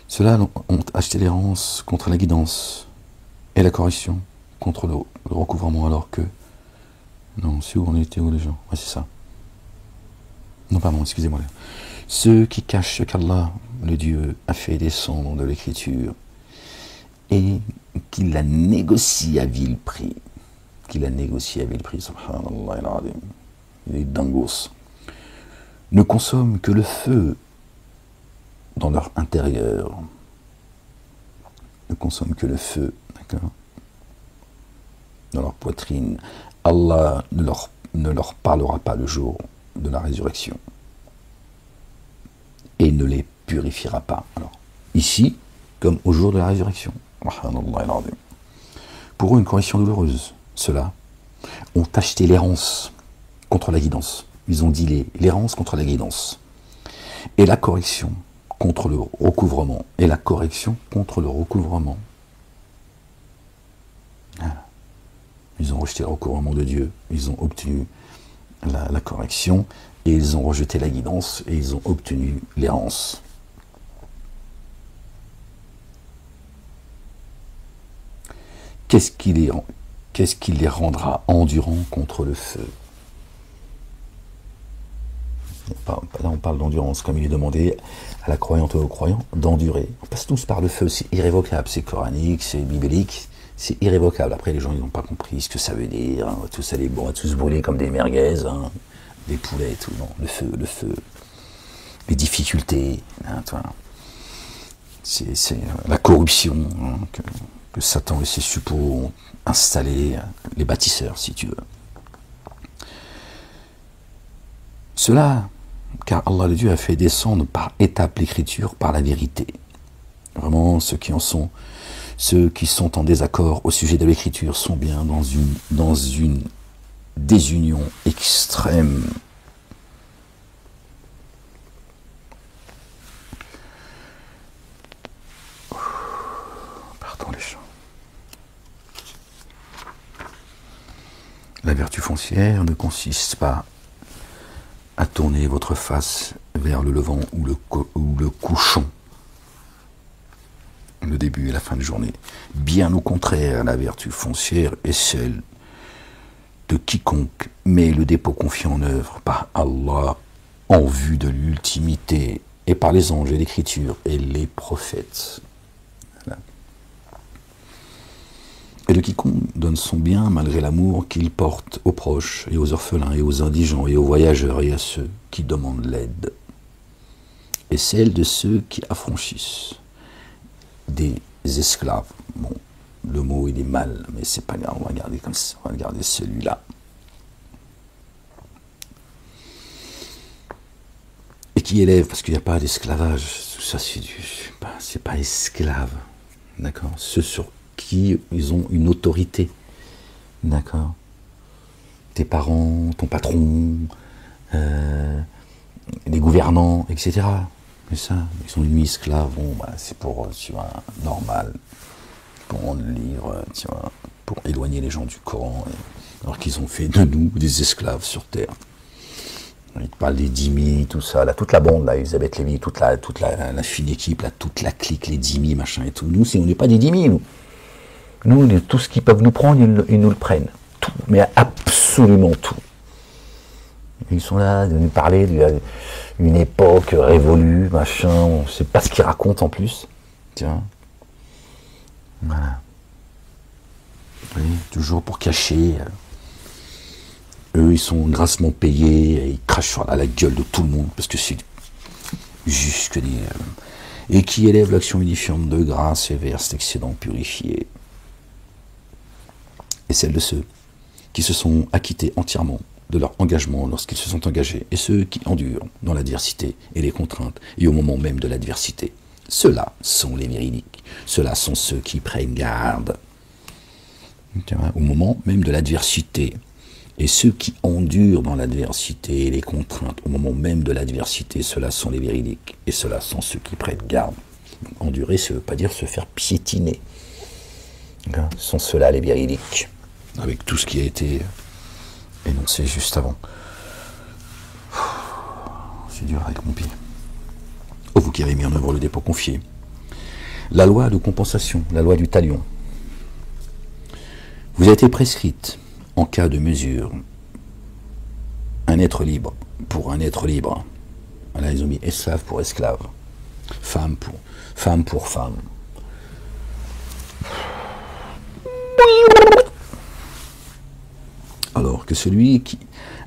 Ceux-là ont acheté l'errance contre la guidance et la correction contre le recouvrement, alors que... Non, c'est où on était, où les gens? Ouais, c'est ça. Non, pardon, excusez-moi. Ceux qui cachent ce qu'Allah, le Dieu, a fait descendre de l'écriture et qu'il a négocié à vil prix. Qu'il a négocié à vil prix, subhanallah, il est dingos. ne consomment que le feu dans leur intérieur, ne consomment que le feu, d'accord, dans leur poitrine. Allah ne leur parlera pas le jour de la résurrection et ne les purifiera pas. Alors, ici, comme au jour de la résurrection. Pour eux, une correction douloureuse. Ceux-là ont acheté l'errance contre la guidance. Ils ont dit l'errance contre la guidance. Et la correction contre le recouvrement. Et la correction contre le recouvrement. Voilà. Ils ont rejeté le recouvrement de Dieu. Ils ont obtenu la correction. Et ils ont rejeté la guidance. Et ils ont obtenu l'errance. Qu'est-ce qui les rendra endurants contre le feu? Là, on parle d'endurance, comme il est demandé à la croyante ou au croyant d'endurer. On passe tous par le feu, c'est irrévocable, c'est coranique, c'est biblique, c'est irrévocable. Après, les gens, ils n'ont pas compris ce que ça veut dire. On va tous aller, bon, on va tous brûler comme des merguez, hein, des poulets et tout. Non, le feu, les difficultés, hein, c'est la corruption, hein, que Satan et ses suppôts ont installé, les bâtisseurs, si tu veux. Cela, car Allah le Dieu a fait descendre par étapes l'écriture par la vérité. Vraiment, ceux qui sont en désaccord au sujet de l'écriture sont bien dans une désunion extrême. Pardon les gens. La vertu foncière ne consiste pas à tourner votre face vers le levant ou le couchant, le début et la fin de journée. Bien au contraire, la vertu foncière est celle de quiconque met le dépôt confié en œuvre par Allah en vue de l'ultimité et par les anges et l'écriture et les prophètes. Voilà. Et de quiconque donne son bien malgré l'amour qu'il porte aux proches et aux orphelins et aux indigents et aux voyageurs et à ceux qui demandent l'aide. Et celle de ceux qui affranchissent des esclaves. Bon, le mot il est mal, mais c'est pas grave, on va regarder comme ça, on va regarder celui-là. Et qui élève, parce qu'il n'y a pas d'esclavage, tout ça c'est pas esclave, d'accord, ceux sur qui ils ont une autorité, d'accord, tes parents, ton patron, les gouvernants, etc. Mais ça, ils sont une esclaves, bon, bah, c'est pour, tu vois, normal, pour rendre le livre, tu vois, pour éloigner les gens du Coran, alors qu'ils ont fait de nous des esclaves sur terre. Ils te parlent des Dhimmi, tout ça, là, toute la bande, là, Elisabeth Lévy, toute la fine équipe, là, toute la clique, les Dhimmi, machin et tout. Nous, on n'est pas des Dhimmi, nous. Nous, tout ce qu'ils peuvent nous prendre, ils nous le prennent. Tout, mais absolument tout. Ils sont là de nous parler d'une époque révolue, machin, on ne sait pas ce qu'ils racontent en plus. Tiens. Voilà. Oui, toujours pour cacher. Eux, ils sont grassement payés, et ils crachent sur la gueule de tout le monde, parce que c'est juste que des... et qui élève l'action unifiante de grâce et verse l'excédent purifié. Et celle de ceux qui se sont acquittés entièrement de leur engagement lorsqu'ils se sont engagés, et ceux qui endurent dans l'adversité et les contraintes, et au moment même de l'adversité. Ceux-là sont les véridiques, ceux-là sont ceux qui prennent garde. Au moment même de l'adversité, et ceux qui endurent dans l'adversité et les contraintes, au moment même de l'adversité, ceux-là sont les véridiques, et ceux-là sont ceux qui prennent garde. Donc, endurer, ça ne veut pas dire se faire piétiner. Ce sont ceux-là les véridiques, avec tout ce qui a été énoncé juste avant. C'est dur avec mon pied. Oh, vous qui avez mis en œuvre le dépôt confié. La loi de compensation, la loi du talion, vous a été prescrite en cas de mesure. Un être libre pour un être libre. Voilà, ils ont mis esclave pour esclave. Femme pour femme. Alors, que celui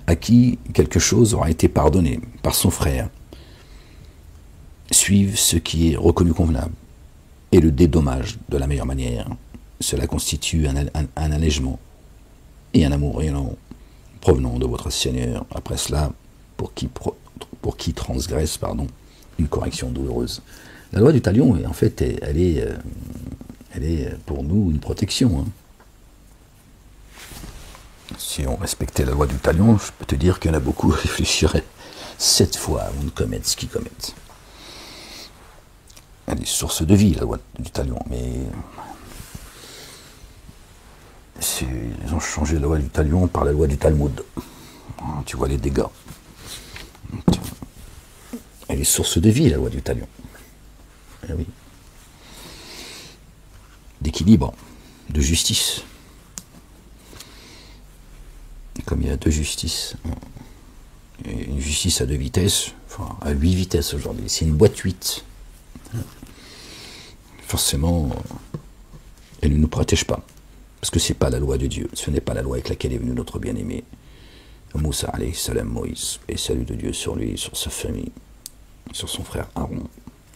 à qui quelque chose aura été pardonné par son frère suive ce qui est reconnu convenable et le dédommage de la meilleure manière. Cela constitue un allègement et un amour réellement provenant de votre Seigneur. Après cela, pour qui transgresse, une correction douloureuse. La loi du talion, en fait, elle est pour nous une protection. Hein. Si on respectait la loi du talion, je peux te dire qu'il y en a beaucoup qui réfléchiraient 7 fois avant de commettre ce qu'ils commettent. Elle est source de vie, la loi du talion, mais ils ont changé la loi du talion par la loi du Talmud. Tu vois les dégâts. Elle est source de vie, la loi du talion. Eh oui. D'équilibre, de justice. Comme il y a 2 justices, une justice à 2 vitesses, enfin à 8 vitesses aujourd'hui, c'est une boîte 8. Forcément, elle ne nous protège pas, parce que ce n'est pas la loi de Dieu, ce n'est pas la loi avec laquelle est venu notre bien-aimé Moussa alayhi salam, Moïse, et salut de Dieu sur lui, sur sa famille, sur son frère Aaron,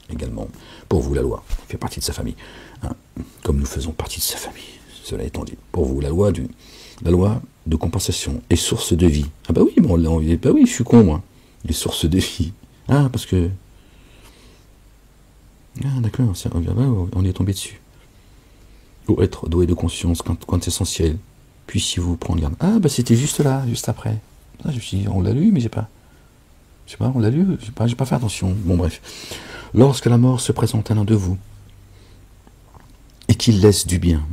également. Pour vous, la loi fait partie de sa famille, hein, comme nous faisons partie de sa famille, cela étant dit. Pour vous, la loi de compensation est source de vie. Ah bah oui, bon, bah oui, je suis con, moi. Il est source de vie. Ah, parce que... Ah, d'accord, on est tombé dessus. Pour être doué de conscience, quand c'est essentiel, puissiez-vous prendre garde. Ah, bah c'était juste là, juste après. Ah, je me suis dit, on l'a lu, mais j'ai pas... Je sais pas, on l'a lu, j'ai pas fait attention. Bon, bref. Lorsque la mort se présente à l'un de vous, et qu'il laisse du bien,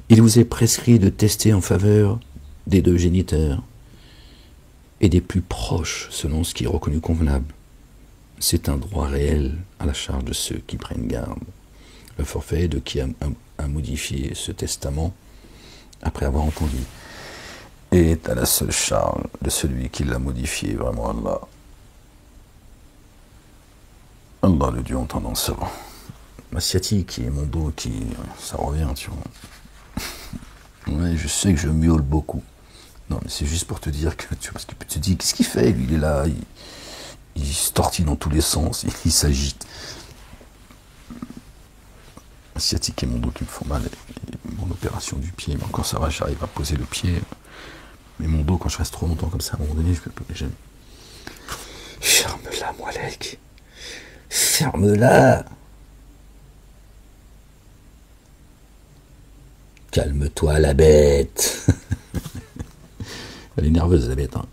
il vous est prescrit de tester en faveur des 2 géniteurs et des plus proches, selon ce qui est reconnu convenable. C'est un droit réel à la charge de ceux qui prennent garde. Le forfait de qui a modifié ce testament, après avoir entendu, est à la seule charge de celui qui l'a modifié, vraiment Allah. Allah, le Dieu entendant ça. Ma sciatique et mon dos ça revient, tu vois. Ouais, je sais que je miaule beaucoup. Non, mais c'est juste pour te dire que, tu vois, parce que tu te dis, qu'est-ce qu'il fait? Lui, il est là, il se tortille dans tous les sens, il s'agite. Ma sciatique et mon dos qui me font mal, et mon opération du pied, mais encore ça va, j'arrive à poser le pied. Mais mon dos, quand je reste trop longtemps comme ça, à un moment donné, je peux plus jamais. Ferme-la, Moualek. Ferme-la. Calme-toi, la bête. Elle est nerveuse, la bête. Hein.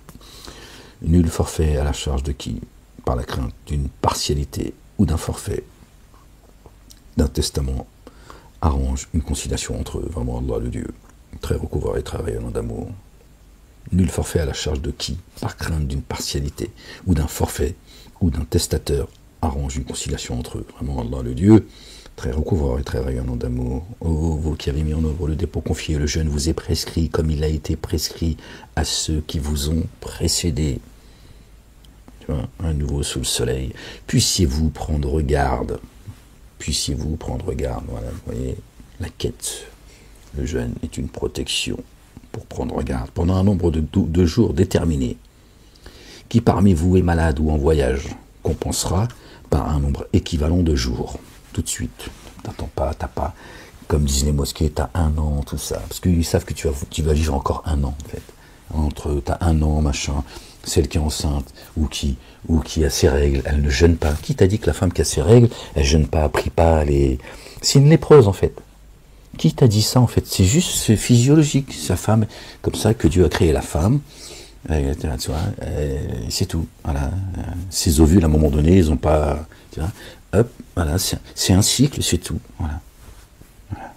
Nul forfait à la charge de qui, par la crainte d'une partialité ou d'un forfait, d'un testament, arrange une conciliation entre eux. Vraiment, Allah, le Dieu, très recouvreur et très rayonnant d'amour. Nul forfait à la charge de qui, par crainte d'une partialité ou d'un forfait ou d'un testateur, arrange une conciliation entre eux. Vraiment, Allah, le Dieu, très recouvreur et très rayonnant d'amour. Ô vous qui avez mis en œuvre le dépôt confié, le jeûne vous est prescrit comme il a été prescrit à ceux qui vous ont précédés. Tu vois, un nouveau sous le soleil. Puissiez-vous prendre garde. Puissiez-vous prendre garde. Voilà, vous voyez, la quête. Le jeûne est une protection pour prendre garde pendant un nombre de jours déterminé. Qui parmi vous est malade ou en voyage compensera par un nombre équivalent de jours. Tout de suite. T'attends pas, t'as pas, comme disent les mosquées, t'as 1 an, tout ça. Parce qu'ils savent que tu vas vivre encore 1 an, en fait. Entre t'as 1 an, machin, celle qui est enceinte, ou qui a ses règles, elle ne jeûne pas. Qui t'a dit que la femme qui a ses règles, elle jeûne pas, prie pas, c'est une lépreuse, en fait. Qui t'a dit ça, en fait? C'est juste physiologique. Sa femme, comme ça que Dieu a créé la femme. C'est tout. Voilà. Ces ovules, à un moment donné, ils n'ont pas... Tu vois, hop, voilà, c'est un cycle, c'est tout. Voilà. Voilà.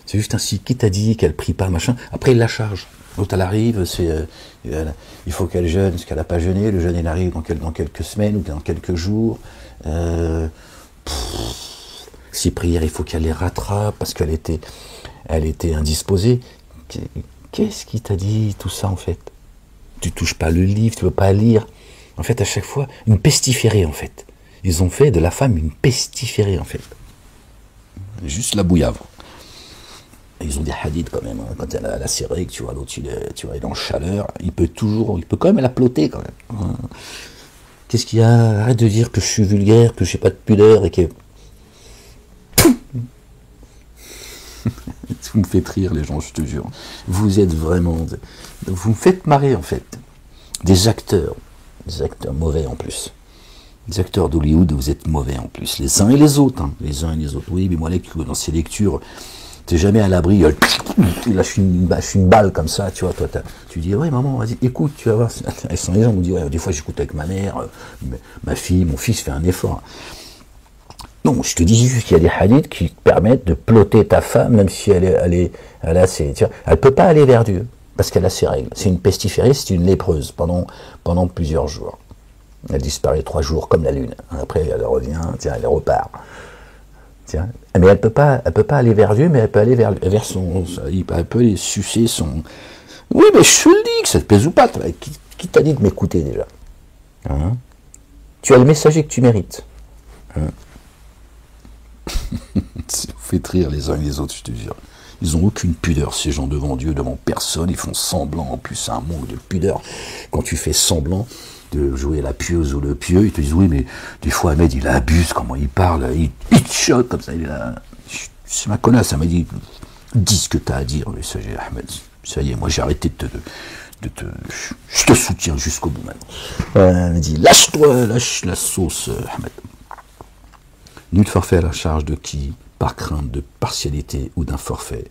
C'est juste un cycle. Qui t'a dit qu'elle prie pas, machin? Après, il la charge. L'autre, elle arrive, il faut qu'elle jeûne, parce qu'elle n'a pas jeûné. Le jeûne, il arrive dans quelques semaines ou dans quelques jours. Ses prières, il faut qu'elle les rattrape, parce qu'elle était indisposée. Qu'est-ce qui t'a dit tout ça, en fait? Tu touches pas le livre, tu veux pas lire. En fait, à chaque fois, une pestiférée, en fait. Ils ont fait de la femme une pestiférée, en fait. Juste la bouillave. Ils ont des hadiths quand même, hein. Quand elle a ses règles, tu vois, l'autre, il est en chaleur, il peut quand même la ploter quand même. Qu'est-ce qu'il y a? Arrête de dire que je suis vulgaire, que j'ai pas de pudeur et que... Vous me faites rire les gens, je te jure. Vous êtes vraiment... Vous me faites marrer en fait. Des acteurs mauvais en plus. Les acteurs d'Hollywood, vous êtes mauvais en plus. Les uns et les autres, hein. Les uns et les autres. Oui, mais moi, dans ces lectures, t'es jamais à l'abri. Il lâche une balle comme ça, tu vois. Toi, tu dis, ouais, maman, vas-y, écoute, tu vas voir. Les gens me disent, ouais, des fois, j'écoute avec ma mère, ma fille, mon fils fait un effort. Non, je te dis juste qu'il y a des hadiths qui permettent de ploter ta femme, même si elle peut pas aller vers Dieu, parce qu'elle a ses règles. C'est une pestiférée, c'est une lépreuse pendant plusieurs jours. Elle disparaît 3 jours comme la lune. Après, elle revient, tiens, elle repart. Tiens. Mais elle peut pas aller vers Dieu, mais elle peut aller vers elle peut aller sucer son... Oui, mais je te le dis, que ça te plaise ou pas. Qui t'a dit de m'écouter déjà? Hein? Tu as le messager que tu mérites. Hein? Vous faites rire les uns et les autres, je te jure. Ils n'ont aucune pudeur, ces gens, devant Dieu, devant personne. Ils font semblant, en plus, c'est un manque de pudeur. Quand tu fais semblant de jouer la pieuse ou le pieux, ils te disent, oui, mais des fois, Ahmed, il abuse, comment il parle, il choque comme ça. C'est ma connasse, elle m'a dit, dis ce que tu as à dire, mais ça, Ahmed, ça y est, moi, j'ai arrêté je te soutiens jusqu'au bout, maintenant. Elle m'a dit, lâche-toi, lâche la sauce, Ahmed. Nul forfait à la charge de qui, par crainte de partialité ou d'un forfait,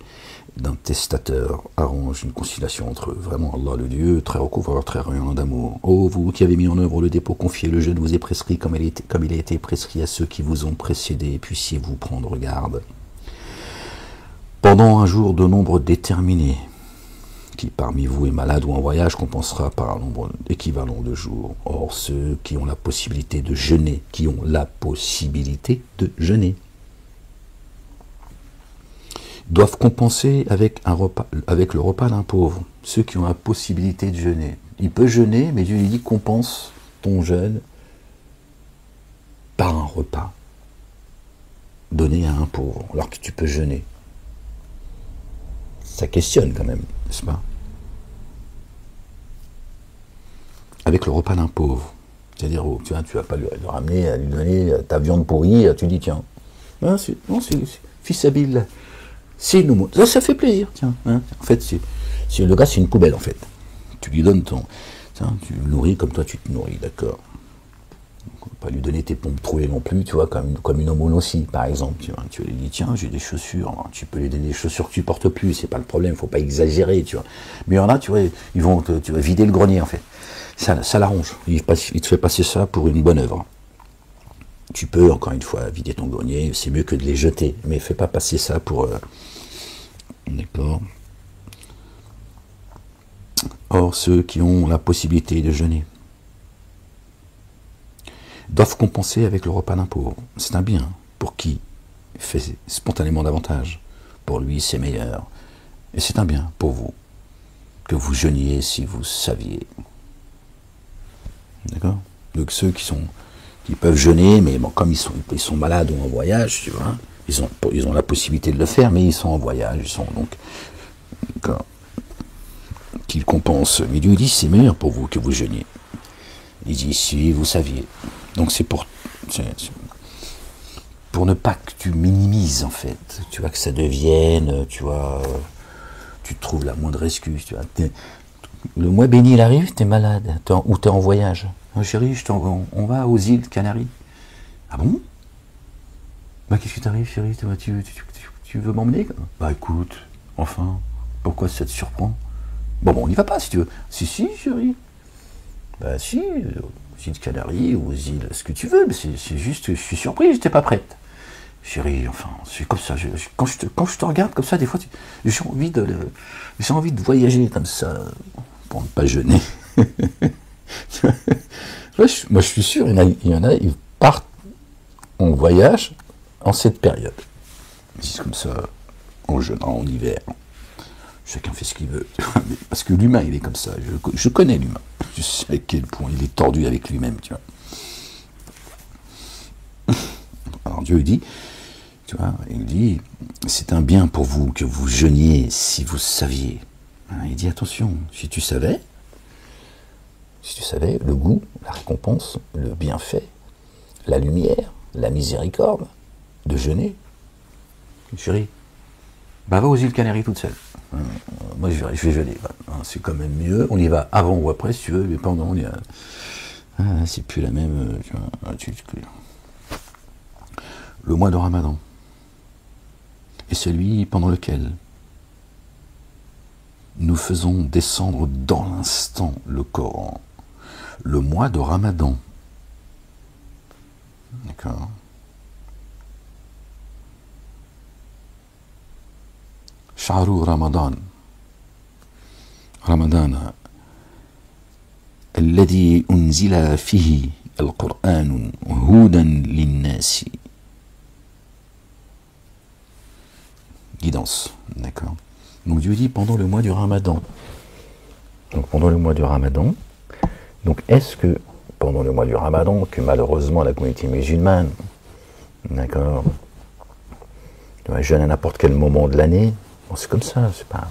d'un testateur, arrange une conciliation entre vraiment Allah le Dieu, très recouvreur, très rayonnant d'amour. Ô vous qui avez mis en œuvre le dépôt confié, le jeûne vous est prescrit comme il a été prescrit à ceux qui vous ont précédés, puissiez-vous prendre garde. Pendant un jour de nombre déterminé, qui parmi vous est malade ou en voyage compensera par un nombre équivalent de jours. Or, ceux qui ont la possibilité de jeûner, doivent compenser avec le repas d'un pauvre. Ceux qui ont la possibilité de jeûner. Il peut jeûner, mais Dieu lui dit compense ton jeûne par un repas donné à un pauvre, alors que tu peux jeûner. Ça questionne quand même, n'est-ce pas? Avec le repas d'un pauvre. C'est-à-dire, tu vas pas lui ramener, lui donner ta viande pourrie, tu dis, tiens, non, c'est fils habile. C'est nous, ça fait plaisir, tiens. Hein. En fait, le gars, c'est une poubelle, en fait. Tu lui donnes tu le nourris comme toi, tu te nourris, d'accord. On ne va pas lui donner tes pompes trouées non plus, tu vois, comme une aumône aussi, par exemple. Tu lui dis, tiens, j'ai des chaussures, tu peux lui donner des chaussures que tu portes plus, c'est pas le problème, faut pas exagérer, tu vois. Mais il y en a, tu vois, tu vas vider le grenier, en fait. Ça l'arrange. Il te fait passer ça pour une bonne œuvre. Tu peux, encore une fois, vider ton grenier, c'est mieux que de les jeter, mais fais pas passer ça pour... D'accord. Or, ceux qui ont la possibilité de jeûner doivent compenser avec le repas d'un pauvre. C'est un bien pour qui fait spontanément davantage. Pour lui, c'est meilleur. Et c'est un bien pour vous que vous jeûniez si vous saviez. D'accord? Donc ceux qui peuvent jeûner, mais bon, comme ils sont malades ou en voyage, tu vois, ils ont la possibilité de le faire, mais ils sont en voyage, ils sont donc, d'accord, qu'ils compensent. Mais Dieu dit, c'est meilleur pour vous que vous jeûniez. Il dit, si vous saviez. Donc c'est pour ne pas que tu minimises, en fait, tu vois, que ça devienne, tu vois, tu trouves la moindre excuse, tu vois. Le mois béni, il arrive, t'es malade, ou t'es en voyage. Oh, chérie, on va aux îles Canaries. Ah bon? Bah, qu'est-ce qui t'arrive, chérie? Tu veux m'emmener? Bah, écoute, enfin, pourquoi ça te surprend? Bon, on n'y va pas, si tu veux. Si, chérie. Bah, si, aux îles Canaries, ou aux îles, ce que tu veux, mais c'est juste, je suis surpris, j'étais pas prête. Chérie, enfin, c'est comme ça. Quand je te regarde comme ça, des fois, j'ai envie de voyager comme ça, pour ne pas jeûner. Moi, je suis sûr, il y en a, ils partent en voyage en cette période. Ils disent comme ça, en jeûnant, en hiver. Chacun fait ce qu'il veut. Parce que l'humain, il est comme ça. Je connais l'humain. Je sais à quel point il est tordu avec lui-même, tu vois. Alors Dieu dit, Tu vois, il dit, c'est un bien pour vous que vous jeûniez si vous saviez. Il dit, attention, si tu savais, le goût, la récompense, le bienfait, la lumière, la miséricorde de jeûner, chérie, bah va aux îles Canaries toute seule. Moi je vais jeûner, c'est quand même mieux, on y va avant ou après si tu veux, mais pendant on y va. C'est plus la même, tu vois, le mois de Ramadan est celui pendant lequel nous faisons descendre dans l'instant le Coran. Le mois de Ramadan. D'accord. Shahru Ramadan. Ramadan. الذي أنزل فيه القرآن هدى للناس. Guidance. D'accord. Donc Dieu dit pendant le mois du Ramadan. Donc pendant le mois du Ramadan. Donc est-ce que pendant le mois du Ramadan, que malheureusement la communauté musulmane, d'accord, jeûne à n'importe quel moment de l'année, bon, c'est comme ça, c'est pas.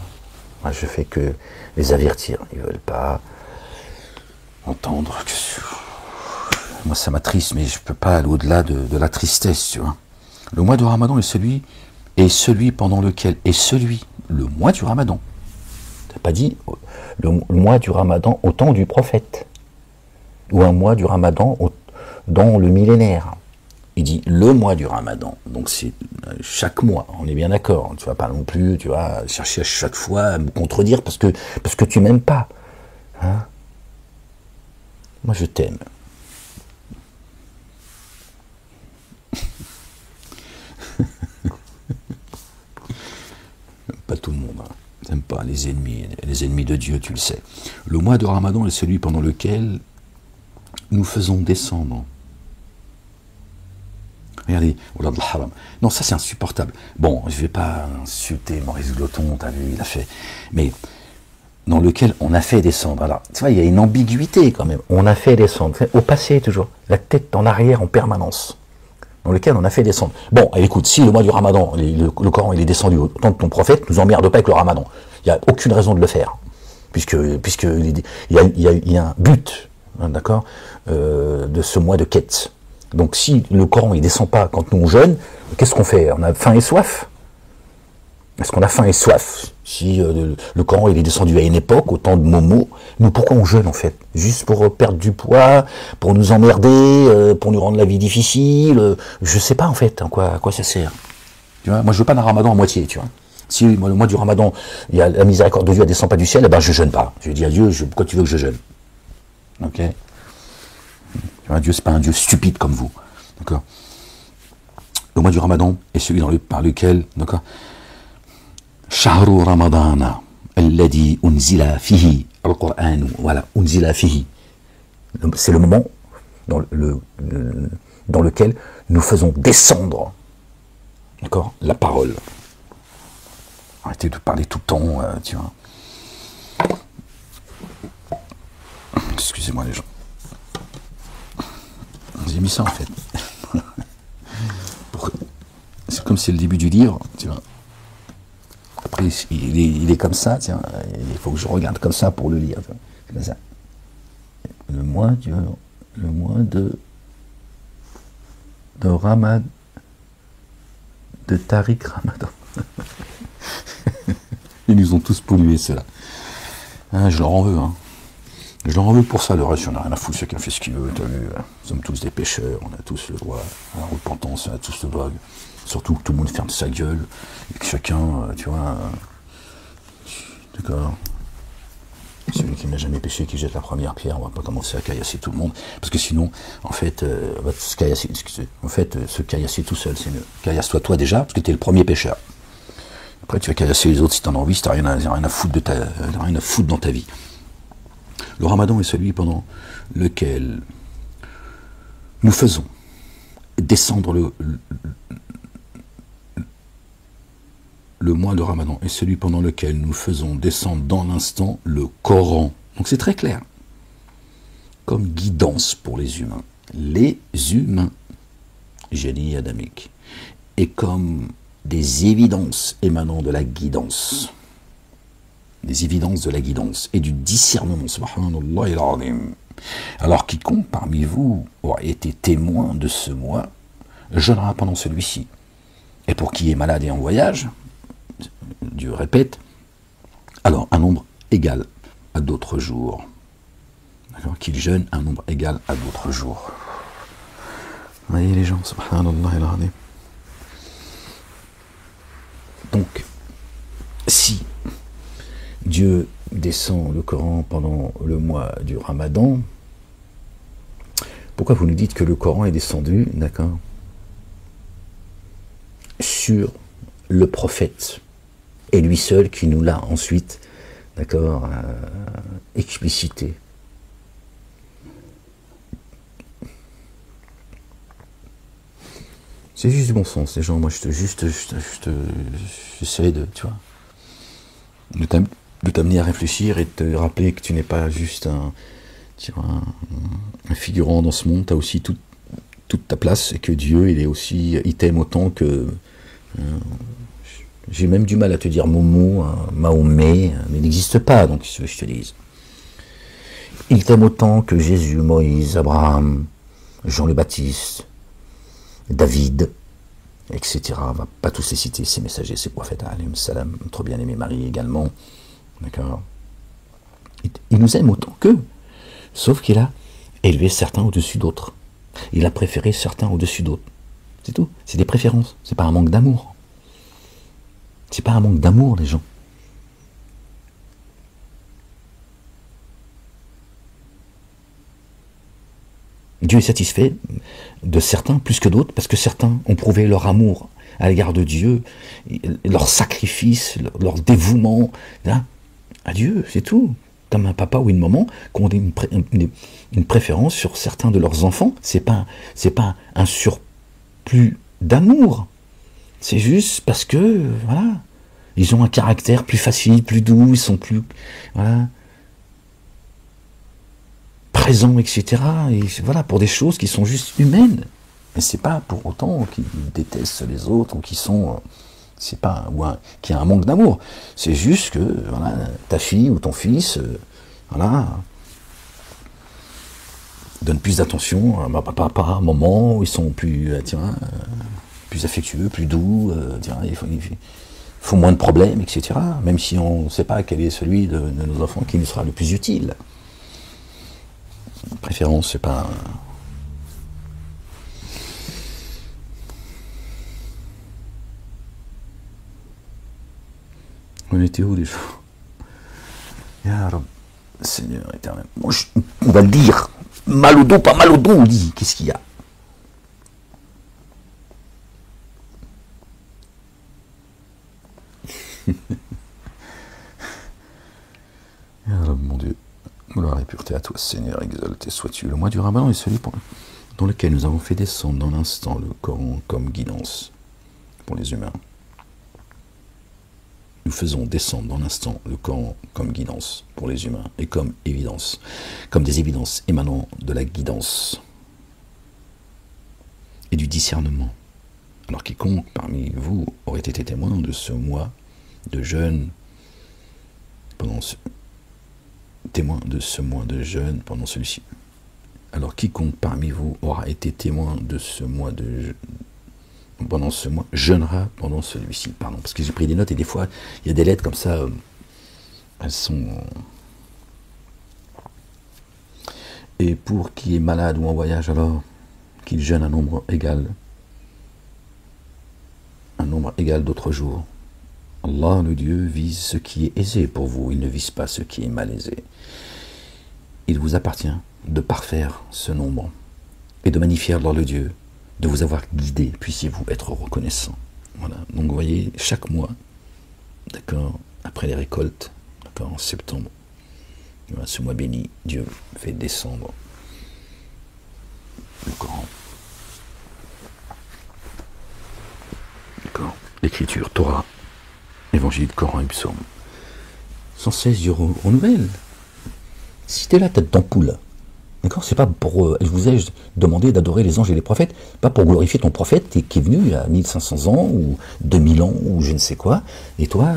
Moi je fais que les avertir, ils veulent pas entendre. Moi ça m'attriste, mais je peux pas aller au-delà de la tristesse, tu vois. Le mois du Ramadan est celui pendant lequel le mois du Ramadan. T'as pas dit le mois du Ramadan au temps du prophète, ou un mois du Ramadan dans le millénaire. Il dit le mois du Ramadan, donc c'est chaque mois, on est bien d'accord, tu vas pas non plus, tu vas chercher à chaque fois à me contredire parce que tu m'aimes pas. Hein? Moi je t'aime. Pas tout le monde, hein. T'aimes pas les ennemis de Dieu, tu le sais. Le mois de Ramadan est celui pendant lequel nous faisons descendre. Regardez, haram. Non, ça c'est insupportable. Bon, je vais pas insulter Maurice Gloton, t'as vu, il a fait. Mais dans lequel on a fait descendre. Alors, tu vois, il y a une ambiguïté quand même. On a fait descendre, au passé toujours, la tête en arrière en permanence. Dans lequel on a fait descendre. Bon, écoute, si le mois du Ramadan, le Coran il est descendu au temps de ton prophète, nous emmerde pas avec le Ramadan. Il n'y a aucune raison de le faire, puisque il y a un but, hein, d'accord, de ce mois de quête. Donc si le Coran il descend pas quand nous on jeûne, qu'est-ce qu'on fait? On a faim et soif? Est-ce qu'on a faim et soif? Si le Coran il est descendu à une époque, au temps de Momo, nous pourquoi on jeûne en fait? Juste pour perdre du poids, pour nous emmerder, pour nous rendre la vie difficile, je sais pas en fait à quoi ça sert. Tu vois, moi je veux pas d'un Ramadan à moitié, tu vois. Si le mois du Ramadan, il y a la miséricorde de Dieu, elle descend pas du ciel, eh ben je jeûne pas. Je dis à Dieu, pourquoi tu veux que je jeûne? Ok. Tu vois, Dieu c'est pas un Dieu stupide comme vous, d'accord. Le mois du Ramadan est celui par lequel, d'accord. Shahru Ramadana, alladhi unzila fihi al-Qur'an, voilà, unzila fihi. C'est le moment dans lequel nous faisons descendre, d'accord, la parole. Arrêtez de parler tout le temps, tu vois. Excusez-moi les gens. J'ai mis ça en fait. C'est comme c'est le début du livre, tu vois. Après, il est comme ça, tiens, il faut que je regarde comme ça pour le lire. C'est comme ça. Le mois de Ramadan, de Tariq Ramadan. Ils nous ont tous pollués, ceux-là. Hein, je leur en veux, hein. Je leur en veux pour ça, le reste, on n'a rien à foutre, chacun fait ce qu'il veut, t'as vu. Nous sommes tous des pécheurs, on a tous le droit à la repentance, on a tous le droit. Surtout que tout le monde ferme sa gueule, et que chacun, tu vois, d'accord. Celui qui n'a jamais péché, qui jette la première pierre, on va pas commencer à caillasser tout le monde, parce que sinon, en fait, on va se caillasser, se caillasser tout seul, c'est mieux. Caillasse-toi toi déjà, parce que tu es le premier pécheur. Après, tu vas caillasser les autres si tu en as envie, si tu n'as rien à foutre dans ta vie. Le Ramadan est celui pendant lequel nous faisons descendre le mois de Ramadan est celui pendant lequel nous faisons descendre dans l'instant le Coran. Donc c'est très clair. Comme guidance pour les humains. Les humains. Génie adamique. et comme des évidences émanant de la guidance. Des évidences de la guidance et du discernement. Subhanallah al-Azim. Alors quiconque parmi vous aura été témoin de ce mois, jeûnera pendant celui-ci. Et pour qui est malade et en voyage, Dieu répète, alors un nombre égal à d'autres jours. D'accord, qu'il jeûne un nombre égal à d'autres jours. Vous voyez les gens, subhanallah al-Azim. Donc, si Dieu descend le Coran pendant le mois du Ramadan, pourquoi vous nous dites que le Coran est descendu, d'accord, sur le prophète, et lui seul qui nous l'a ensuite, d'accord, explicité. C'est juste du bon sens, les gens. Moi, j'essaie de, tu vois, de t'amener à réfléchir et de te rappeler que tu n'es pas juste un figurant dans ce monde. Tu as aussi toute ta place et que Dieu, il t'aime autant que... j'ai même du mal à te dire Momo, Mahomet, mais il n'existe pas, donc je te dise. Il t'aime autant que Jésus, Moïse, Abraham, Jean le Baptiste, David, etc. On ne va pas tous les citer, ces messagers, ces prophètes, alayhim salam, notre bien-aimé Marie également. D'accord. Il nous aime autant qu'eux, sauf qu'il a élevé certains au-dessus d'autres. Il a préféré certains au-dessus d'autres. C'est tout. C'est des préférences. C'est pas un manque d'amour. C'est pas un manque d'amour, les gens. Dieu est satisfait de certains plus que d'autres, parce que certains ont prouvé leur amour à l'égard de Dieu, leur sacrifice, leur dévouement hein, à Dieu, c'est tout. Comme un papa ou une maman qui ont une préférence sur certains de leurs enfants, c'est pas un surplus d'amour. C'est juste parce que, voilà, ils ont un caractère plus facile, plus doux, ils sont plus, voilà, présents, etc. Et voilà, pour des choses qui sont juste humaines. Mais c'est pas pour autant qu'ils détestent les autres ou qu'ils sont, c'est pas, qu'il y a un manque d'amour. C'est juste que, voilà, ta fille ou ton fils, voilà, donne plus d'attention à papa, à maman, où ils sont plus, plus affectueux, plus doux, ils font moins de problèmes, etc. Même si on ne sait pas quel est celui de nos enfants qui nous sera le plus utile. Préférence, c'est pas... On était où déjà? Ya Rab, Seigneur éternel. Moi, on va le dire. Mal au dos, pas mal au dos, on dit. Qu'est-ce qu'il y a? Ya Rab, mon Dieu. Gloire et pureté à toi, Seigneur, exalté sois-tu. Le mois du Ramadan est celui dans lequel nous avons fait descendre dans l'instant le Coran comme guidance pour les humains. Nous faisons descendre dans l'instant le Coran comme guidance pour les humains et comme évidence, comme des évidences émanant de la guidance et du discernement. Alors quiconque parmi vous aurait été témoin de ce mois de jeûne pendant celui-ci. Alors quiconque parmi vous aura été témoin de ce mois pendant ce mois, jeûnera pendant celui-ci. Pardon, parce que j'ai pris des notes et des fois, il y a des lettres comme ça, elles sont... Et pour qui est malade ou en voyage, alors qu'il jeûne un nombre égal d'autres jours. Allah, le Dieu, vise ce qui est aisé pour vous, il ne vise pas ce qui est malaisé. Il vous appartient de parfaire ce nombre et de magnifier Allah, le Dieu, de vous avoir guidé, puissiez-vous être reconnaissant. Voilà, donc vous voyez, chaque mois, d'accord, après les récoltes, d'accord, en septembre, voilà, ce mois béni, Dieu fait descendre le Coran. D'accord, l'écriture, Torah, Évangile, Coran et Psaume. Sans cesse, Dieu renouvelle. Si tu es là, tête d'ampoule, D'accord? C'est pas pour... je vous ai demandé d'adorer les anges et les prophètes, pas pour glorifier ton prophète qui est venu il y a 1500 ans, ou 2000 ans, ou je ne sais quoi, et toi,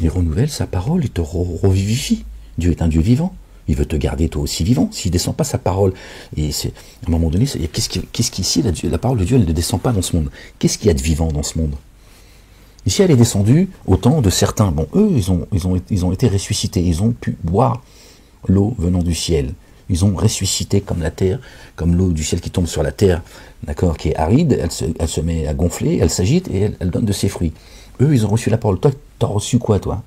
il renouvelle sa parole, il te revivifie. Dieu est un Dieu vivant. Il veut te garder toi aussi vivant. S'il ne descend pas sa parole, et c'est à un moment donné, qu'est-ce qu'ici, la parole de Dieu, elle ne descend pas dans ce monde. Qu'est-ce qu'il y a de vivant dans ce monde? Ici, elle est descendue au temps de certains. Bon, eux, ils ont été ressuscités. Ils ont pu boire l'eau venant du ciel. Ils ont ressuscité comme la terre, comme l'eau du ciel qui tombe sur la terre, d'accord, qui est aride. Elle se met à gonfler, elle s'agite et elle donne de ses fruits. Eux, ils ont reçu la parole. Toi, t'as reçu quoi, toi?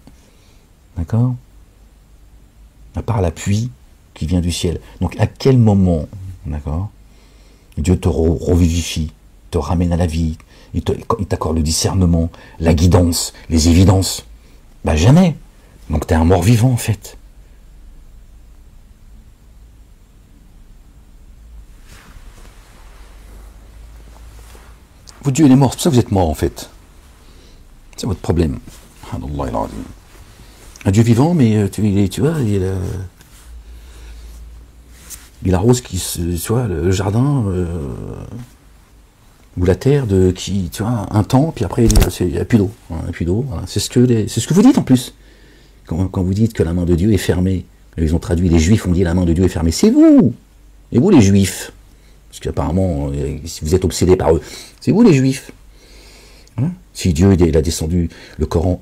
D'accord? À part la pluie qui vient du ciel. Donc, à quel moment, d'accord, Dieu te revivifie, te ramène à la vie, il t'accorde le discernement, la guidance, les évidences? Ben jamais. Donc, tu es un mort-vivant, en fait. Votre Dieu, il est mort, c'est pour ça que vous êtes mort, en fait. C'est votre problème. Un Dieu vivant, mais tu vois, il arrose tu vois, le jardin ou la terre tu vois, un temps, puis après il n'y a plus d'eau. Voilà. C'est ce que vous dites en plus. Quand vous dites que la main de Dieu est fermée, ils ont traduit, les Juifs ont dit la main de Dieu est fermée. C'est vous. Et vous les Juifs, parce qu'apparemment, si vous êtes obsédés par eux, c'est vous les Juifs. Hein? Si Dieu il a descendu le Coran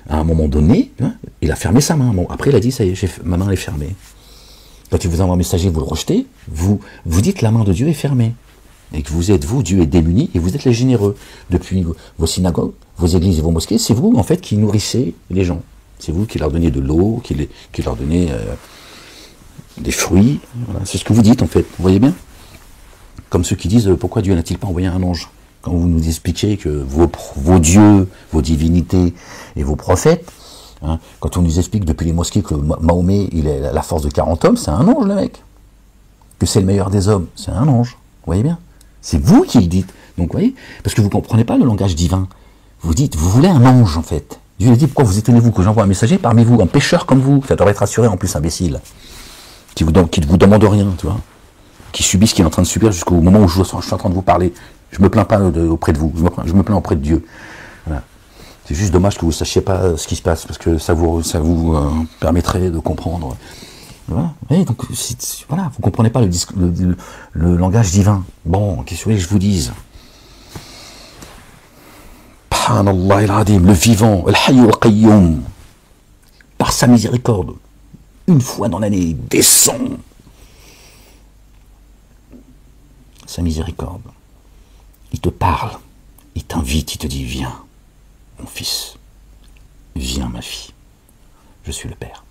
à un moment donné, hein, il a fermé sa main. Bon, après il a dit ça y est, ma main est fermée. Quand il vous envoie un messager, vous le rejetez, vous dites la main de Dieu est fermée. Et que vous, Dieu est démuni, et vous êtes les généreux. Depuis vos synagogues, vos églises et vos mosquées, c'est vous, en fait, qui nourrissez les gens. C'est vous qui leur donnez de l'eau, qui leur donnez des fruits. Voilà. C'est ce que vous dites, en fait. Vous voyez bien? Comme ceux qui disent, pourquoi Dieu n'a-t-il pas envoyé un ange? Quand vous nous expliquez que vos dieux, vos divinités et vos prophètes, hein, quand on nous explique depuis les mosquées que Mahomet, il est la force de 40 hommes, c'est un ange, le mec. Que c'est le meilleur des hommes, c'est un ange. Vous voyez bien? C'est vous qui le dites. Donc, vous voyez, parce que vous ne comprenez pas le langage divin. Vous dites, vous voulez un ange, en fait. Dieu dit, pourquoi vous étonnez-vous que j'envoie un messager parmi vous, un pécheur comme vous? Ça devrait être rassuré, en plus, imbécile. Qui ne vous demande rien, tu vois. Qui subit ce qu'il est en train de subir jusqu'au moment où je suis en train de vous parler. Je me plains pas auprès de vous, je me plains auprès de Dieu. Voilà. C'est juste dommage que vous ne sachiez pas ce qui se passe, parce que ça vous permettrait de comprendre. Voilà. Et donc, voilà, vous ne comprenez pas le langage divin. Bon, qu'est-ce que vous voulez que je vous dise? Subhanallah al-Adim, le vivant, al-Hayy al-Qayyum, par sa miséricorde, une fois dans l'année, il descend. Sa miséricorde. Il te parle, il t'invite, il te dit, viens, mon fils, viens, ma fille, je suis le Père.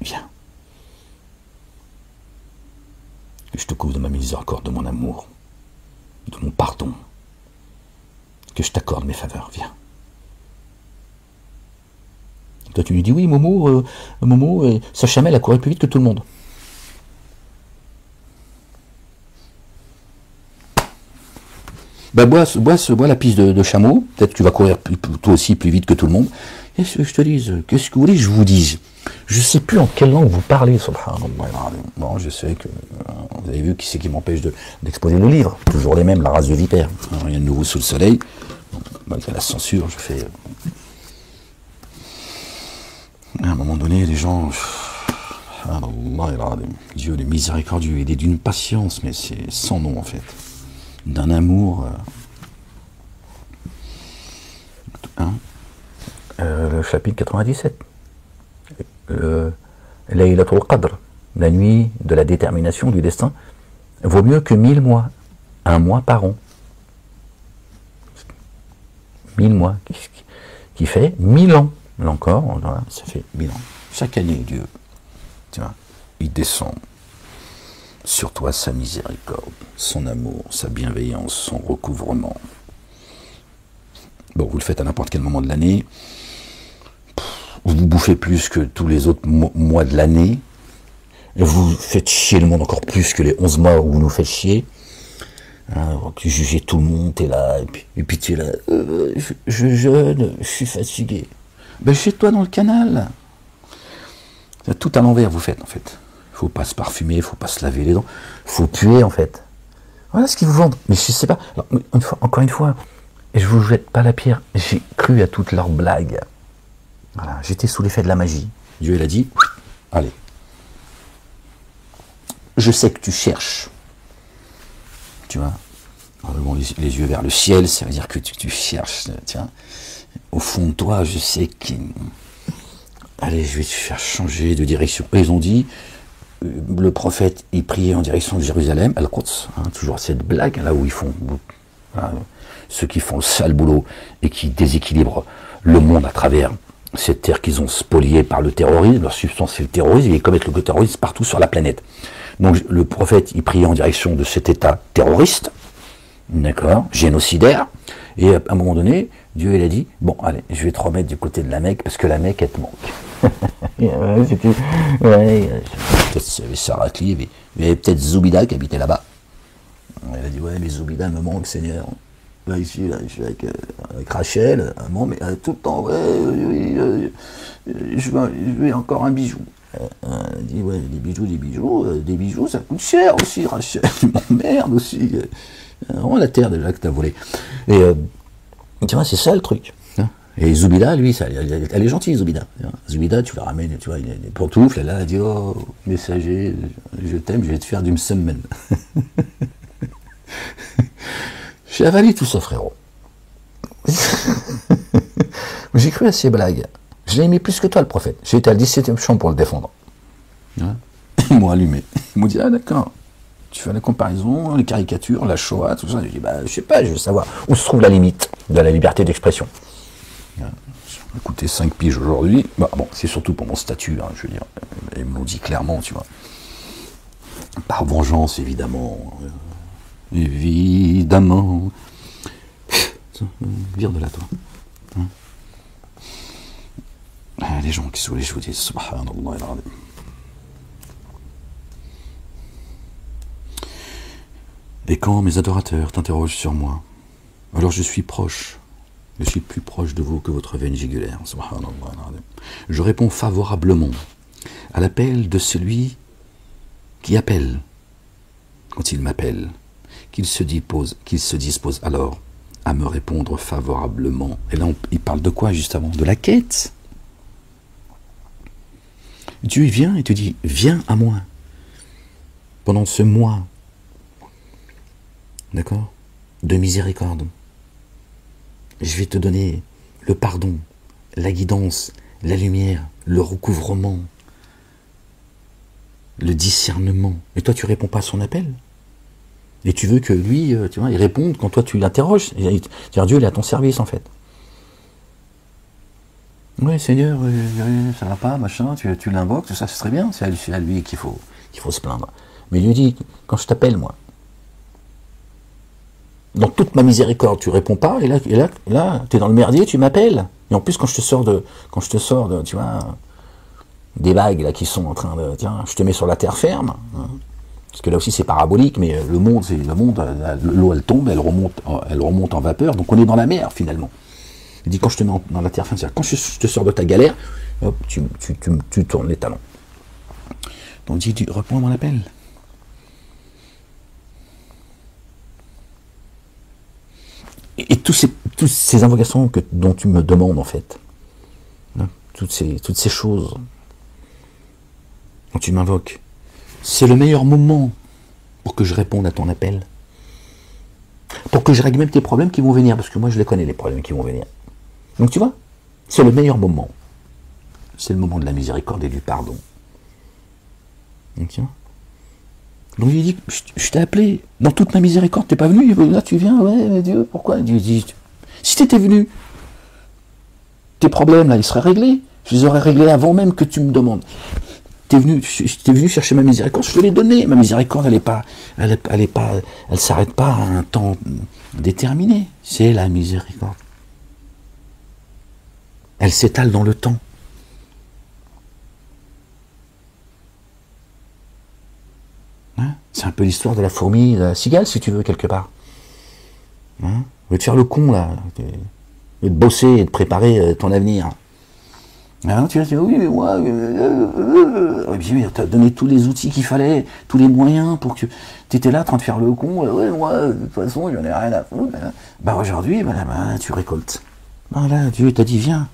Viens. Que je te couvre de ma miséricorde, de mon amour, de mon pardon. Que je t'accorde mes faveurs, viens. Et toi tu lui dis, oui, Momo, sa chamelle a couru plus vite que tout le monde. Ben, bois la piste de chameau, peut-être que tu vas courir toi aussi plus vite que tout le monde. Qu'est-ce que je te dise? Qu'est-ce que vous voulez que je vous dise? Je ne sais plus en quelle langue vous parlez, subhanallah. Bon, je sais que vous avez vu qui c'est qui m'empêche d'exposer le livre. Toujours les mêmes, la race de vipère. Rien de nouveau sous le soleil. Malgré la censure, je fais. À un moment donné, les gens. Dieu est miséricordieux, il est d'une patience, mais c'est sans nom en fait. D'un amour. Le chapitre 97. Laylatul Qadr, la nuit de la détermination du destin, vaut mieux que 1000 mois. Un mois par an. 1000 mois, qui fait 1000 ans. Là encore, voilà, ça fait 1000 ans. Chaque année, Dieu, tu vois, il descend sur toi sa miséricorde, son amour, sa bienveillance, son recouvrement. Bon, vous le faites à n'importe quel moment de l'année. Vous bouffez plus que tous les autres mois de l'année. Vous faites chier le monde encore plus que les 11 mois où vous nous faites chier. Tu jugez tout le monde, t'es là, et puis tu es là, je jeûne, je suis fatigué. Ben jette-toi dans le canal. Tout à l'envers vous faites en fait. faut pas se parfumer, faut pas se laver les dents, faut puer en fait. Voilà ce qu'ils vous vendent. Mais je sais pas. Alors, encore une fois, et je vous jette pas la pierre. J'ai cru à toutes leurs blagues. Voilà, j'étais sous l'effet de la magie. Dieu il a dit, allez, je sais que tu cherches. Tu vois, bon, les yeux vers le ciel, ça veut dire que tu cherches. Tiens, au fond de toi, je sais que... Allez, je vais te faire changer de direction. Et ils ont dit, le prophète, il priait en direction de Jérusalem, Al-Quds, hein, toujours cette blague, là où ils font, hein, ceux qui font le sale boulot et qui déséquilibrent le monde à travers cette terre qu'ils ont spoliée par le terrorisme, leur substance c'est le terrorisme, ils commettent le terrorisme partout sur la planète. Donc le prophète, il priait en direction de cet État terroriste, d'accord, génocidaire, et à un moment donné, Dieu il a dit, bon allez, je vais te remettre du côté de la Mecque, parce que la Mecque elle te manque. Peut-être Sarakli, mais il y avait peut-être Zoubida qui habitait là-bas. Il a dit, ouais mais Zoubida me manque Seigneur. Là ici, là, je suis avec Rachel, mais tout le temps, ouais, je veux encore un bijou. Il dit, ouais, des bijoux, ça coûte cher aussi, Rachel, tu m'emmerdes aussi. Rends la terre déjà que t'as volé. Et tu vois, c'est ça le truc. Hein. Et Zoubida, lui, elle est gentille, Zoubida. Zoubida, tu la ramènes, tu vois, il a des pantoufles, et là, elle dit, oh, messager, je t'aime, je vais te faire du msemmen. J'ai avalé tout ça, frérot. J'ai cru à ces blagues. Je l'ai aimé plus que toi, le prophète. J'ai été à la 17e chambre pour le défendre. Hein. Ils m'ont allumé. Ils m'ont dit, ah d'accord, tu fais la comparaison, les caricatures, la Shoah, tout ça. J'ai dit, bah, je sais pas, je veux savoir où se trouve la limite de la liberté d'expression. Hein. J'ai coûté 5 piges aujourd'hui. Bah, bon, c'est surtout pour mon statut, hein, je veux dire. Ils me l'ont dit clairement, tu vois. Par vengeance, évidemment. Évidemment. Vire de là, toi. Hein? Ah, les gens qui sont les je vous dis, subhanallah. Et quand mes adorateurs t'interrogent sur moi, alors je suis proche. Je suis plus proche de vous que votre veine jugulaire. Subhanallah. Je réponds favorablement à l'appel de celui qui appelle. Quand il m'appelle, qu'il se dispose alors à me répondre favorablement. Et là, il parle de quoi, juste avant? De la quête. Dieu vient et te dit, viens à moi. Pendant ce mois, d'accord, de miséricorde. Je vais te donner le pardon, la guidance, la lumière, le recouvrement, le discernement. Et toi, tu réponds pas à son appel. Et tu veux que lui, tu vois, il réponde quand toi tu l'interroges. Dieu, il est à ton service, en fait. Oui, Seigneur, ça va pas, machin, tu l'invoques, tout ça, c'est très bien. C'est à lui qu'il faut se plaindre. Mais il lui dit, quand je t'appelle, moi, dans toute ma miséricorde, tu réponds pas, et là tu es dans le merdier, tu m'appelles. Et en plus, quand je te sors de, tu vois, des vagues là qui sont en train de, tiens, je te mets sur la terre ferme. Hein. Parce que là aussi c'est parabolique, mais le monde, l'eau elle tombe, elle remonte en vapeur, donc on est dans la mer finalement. Il dit quand je te mets dans la terre ferme, c'est-à-dire quand je te sors de ta galère, hop, tu tournes les talons. Donc il dit, réponds à mon appel. Et toutes ces invocations dont tu me demandes en fait, hein, toutes ces choses dont tu m'invoques, c'est le meilleur moment pour que je réponde à ton appel. Pour que je règle même tes problèmes qui vont venir, parce que moi je les connais les problèmes qui vont venir. Donc tu vois, c'est le meilleur moment. C'est le moment de la miséricorde et du pardon. Donc tu vois. Donc il dit, je t'ai appelé, dans toute ma miséricorde, t'es pas venu, là tu viens, ouais, mais Dieu, pourquoi? Dieu dit, si t'étais venu, tes problèmes là, ils seraient réglés, je les aurais réglés avant même que tu me demandes. T'es venu chercher ma miséricorde, je te l'ai donnée, ma miséricorde, elle s'arrête pas à un temps déterminé, c'est la miséricorde. Elle s'étale dans le temps. C'est un peu l'histoire de la fourmi, de la cigale, si tu veux, quelque part. Hein? Au lieu de faire le con, là, de te bosser et de préparer ton avenir. Ah, tu vas dire, oui, mais moi, mais t'as donné tous les outils qu'il fallait, tous les moyens pour que tu étais là en train de faire le con, ouais, moi, de toute façon, j'en ai rien à foutre. Bah aujourd'hui, bah, tu récoltes. Voilà, Dieu t'a dit, viens.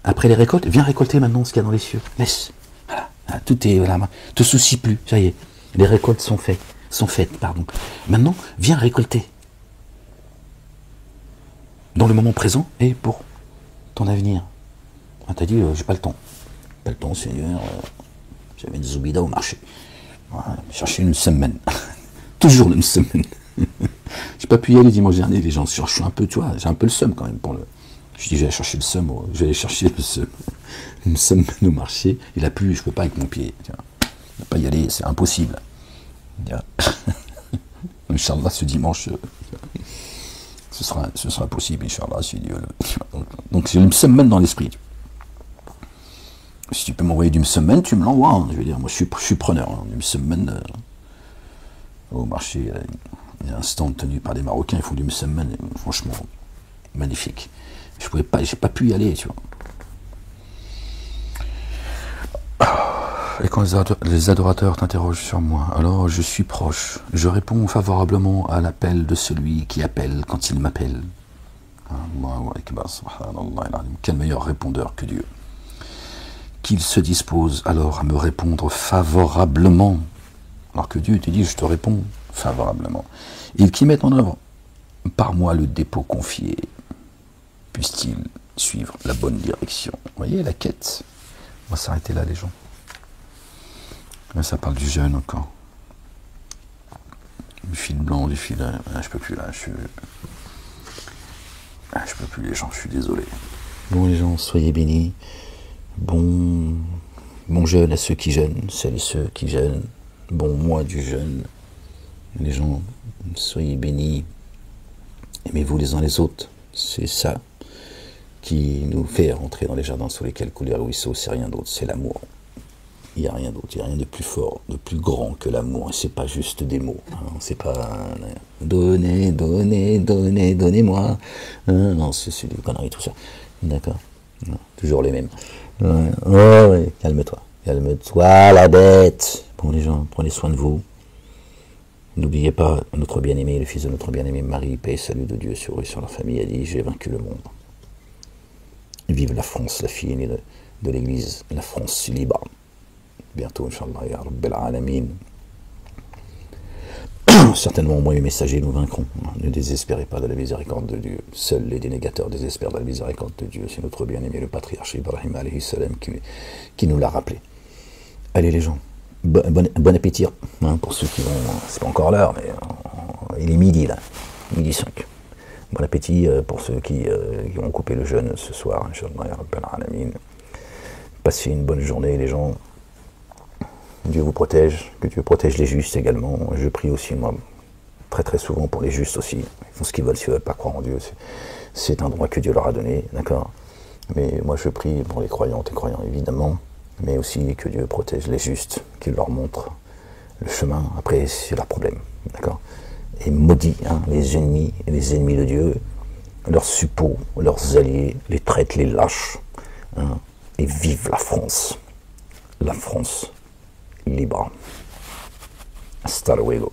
Après les récoltes, viens récolter maintenant ce qu'il y a dans les cieux. Laisse. Voilà. Tout est, voilà, te soucie plus, ça y est. Les récoltes sont faites, pardon. Maintenant, viens récolter. Dans le moment présent et pour ton avenir. Ah, t'as dit, j'ai pas le temps. Pas le temps, Seigneur. J'avais une zoubida au marché. Voilà, j'ai cherché une semaine. Toujours une semaine. J'ai pas pu y aller dimanche dernier, les gens. Je suis un peu, tu vois, j'ai un peu le seum quand même pour le. Je dis, j'allais chercher le seum, une semaine au marché. Il a plu, je peux pas avec mon pied. Tu vois. Je peux pas y aller, c'est impossible. Inch'Allah, ce dimanche. Ce sera possible, Inch'Allah, si Dieu le... Donc j'ai une semaine dans l'esprit. Si tu peux m'envoyer d'une semaine, tu me l'envoies. Hein. Je veux dire, moi je suis preneur. Hein. Une semaine au marché, il y a un stand tenu par des Marocains, ils font d'une semaine, franchement, magnifique. Je pouvais pas, j'ai pas pu y aller, tu vois. Et quand les adorateurs t'interrogent sur moi, alors je suis proche. Je réponds favorablement à l'appel de celui qui appelle quand il m'appelle. Quel meilleur répondeur que Dieu. Qu'il se dispose alors à me répondre favorablement. Alors que Dieu te dit, je te réponds favorablement. Et qui met en œuvre par moi le dépôt confié. Puisse-t-il suivre la bonne direction. Vous voyez la quête. On va s'arrêter là, les gens. Là, ça parle du jeûne encore. Du fil blanc, du fil... Là, je peux plus, là, je peux plus, les gens, je suis désolé. Bon, les gens, soyez bénis. Bon jeûne à ceux qui jeûnent, celles et ceux qui jeûnent. Bon mois du jeûne. Les gens, soyez bénis. Aimez-vous les uns les autres. C'est ça qui nous fait rentrer dans les jardins sur lesquels couler le ruisseau. C'est rien d'autre, c'est l'amour. Il n'y a rien d'autre, il n'y a rien de plus fort, de plus grand que l'amour. C'est pas juste des mots. Hein. C'est pas donnez, donnez-moi. Non, c'est des conneries, tout ça. D'accord. Toujours les mêmes. Ouais, calme-toi. Calme-toi, la bête. Bon, les gens, prenez soin de vous. N'oubliez pas notre bien-aimé, le fils de notre bien-aimé Marie, paix et salut de Dieu sur eux, sur leur famille, a dit, j'ai vaincu le monde. Vive la France, la fille aînée de l'Église, la France libre. Bientôt, Inch'Allah, ya Rabbil Alamin. Certainement, moi et mes messagers, nous vaincrons. Ne désespérez pas de la miséricorde de Dieu. Seuls les dénégateurs désespèrent de la miséricorde de Dieu. C'est notre bien-aimé, le patriarche Ibrahim alayhi salam, qui nous l'a rappelé. Allez les gens, bon appétit, hein, pour ceux qui vont... C'est pas encore l'heure, mais il est midi là, midi 5. Bon appétit pour ceux qui vont couper le jeûne ce soir, Inch'Allah, ya Rabbil Alamin. Passez une bonne journée les gens. Dieu vous protège, que Dieu protège les justes également. Je prie aussi, moi, très très souvent pour les justes aussi. Ils font ce qu'ils veulent, s'ils ne veulent pas croire en Dieu. C'est un droit que Dieu leur a donné, d'accord. Mais moi je prie pour les croyantes et croyants évidemment, mais aussi que Dieu protège les justes, qu'il leur montre le chemin. Après, c'est leur problème, d'accord. Et maudit hein, les ennemis de Dieu, leurs suppôts, leurs alliés, les traites, les lâches. Hein, et vive la France. La France libre. Hasta luego.